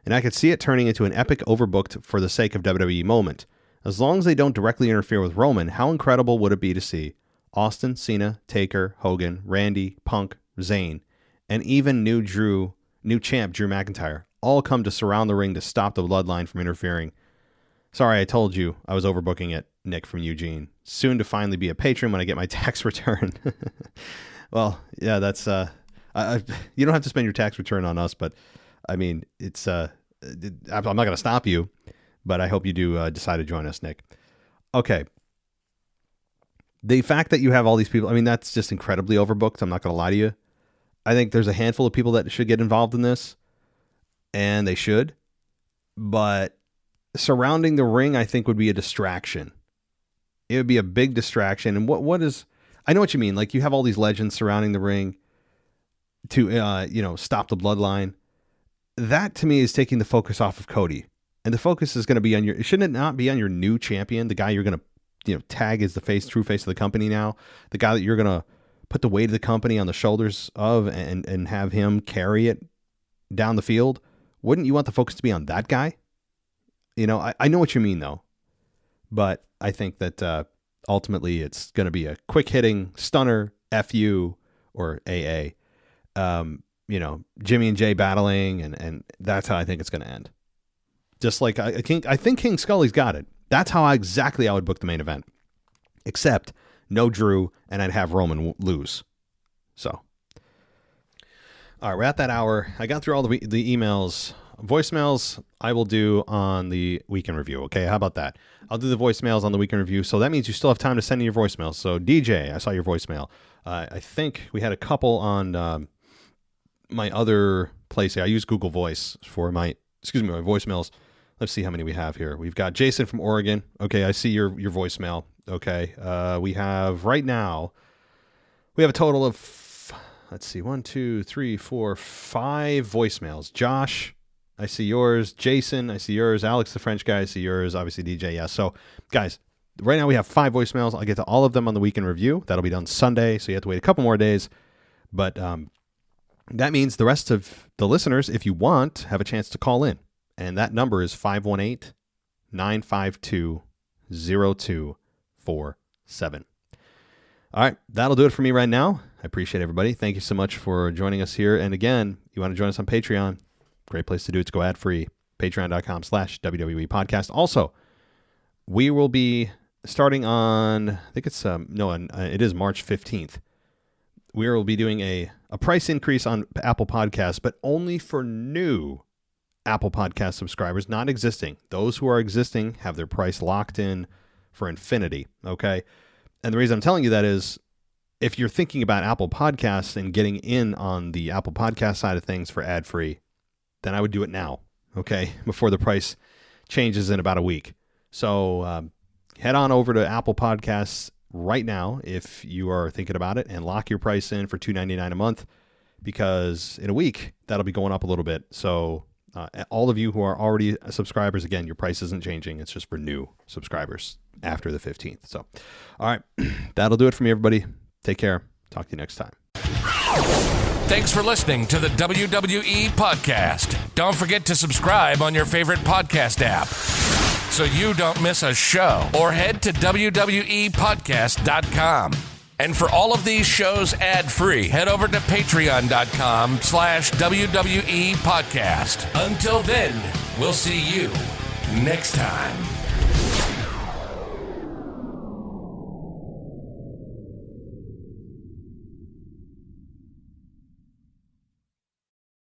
And I could see it turning into an epic overbooked for the sake of WWE moment. As long as they don't directly interfere with Roman, how incredible would it be to see Austin, Cena, Taker, Hogan, Randy, Punk, Zayn, and even new champ Drew McIntyre all come to surround the ring to stop the Bloodline from interfering. Sorry, I told you I was overbooking it, Nick from Eugene. Soon to finally be a patron when I get my tax return. Well, yeah, that's you don't have to spend your tax return on us, but I mean, it's I'm not going to stop you, but I hope you do decide to join us, Nick. Okay. The fact that you have all these people, I mean, that's just incredibly overbooked. I'm not going to lie to you. I think there's a handful of people that should get involved in this, and they should. But surrounding the ring, I think, would be a distraction. It would be a big distraction. And what is, I know what you mean. Like, you have all these legends surrounding the ring to, stop the Bloodline. That, to me, is taking the focus off of Cody. And the focus is going to be on shouldn't it not be on your new champion, the guy you're going to, tag as the true face of the company now, the guy that you're going to put the weight of the company on the shoulders of and have him carry it down the field? Wouldn't you want the focus to be on that guy? I know what you mean, though. But I think that ultimately it's going to be a quick-hitting stunner, FU, or AA. Jimmy and Jay battling, and that's how I think it's going to end. Just like I think King Scully's got it. That's how exactly I would book the main event. Except no Drew, and I'd have Roman lose. So, all right, we're at that hour. I got through all the emails. Voicemails I will do on the weekend review. Okay, how about that? I'll do the voicemails on the weekend review. So that means you still have time to send in your voicemails. So DJ, I saw your voicemail. I think we had a couple on my other place. I use Google Voice for my voicemails. Let's see how many we have here. We've got Jason from Oregon. Okay, I see your voicemail. Okay, we have right now, we have a total of, let's see, 1, 2, 3, 4, 5 voicemails. Josh, I see yours. Jason, I see yours. Alex, the French guy, I see yours. Obviously, DJ, yes. So, guys, right now we have 5 voicemails. I'll get to all of them on the weekend review. That'll be done Sunday, so you have to wait a couple more days. But that means the rest of the listeners, if you want, have a chance to call in. And that number is 518-952-0247. All right, that'll do it for me right now. I appreciate everybody. Thank you so much for joining us here. And again, you want to join us on Patreon, great place to do it. To go ad-free, patreon.com/WWE podcast. Also, we will be starting on, I think it's, it is March 15th. We will be doing a price increase on Apple Podcasts, but only for new Apple Podcast subscribers, not existing. Those who are existing have their price locked in for infinity, okay? And the reason I'm telling you that is if you're thinking about Apple Podcasts and getting in on the Apple Podcast side of things for ad-free, then I would do it now, okay, before the price changes in about a week. So head on over to Apple Podcasts right now if you are thinking about it and lock your price in for $2.99 a month, because in a week, that'll be going up a little bit. So all of you who are already subscribers, again, your price isn't changing. It's just for new subscribers after the 15th. So, all right, that'll do it for me, everybody. Take care. Talk to you next time. Thanks for listening to the WWE Podcast. Don't forget to subscribe on your favorite podcast app so you don't miss a show, or head to WWEpodcast.com. And for all of these shows ad-free, head over to patreon.com/WWE Podcast. Until then, we'll see you next time.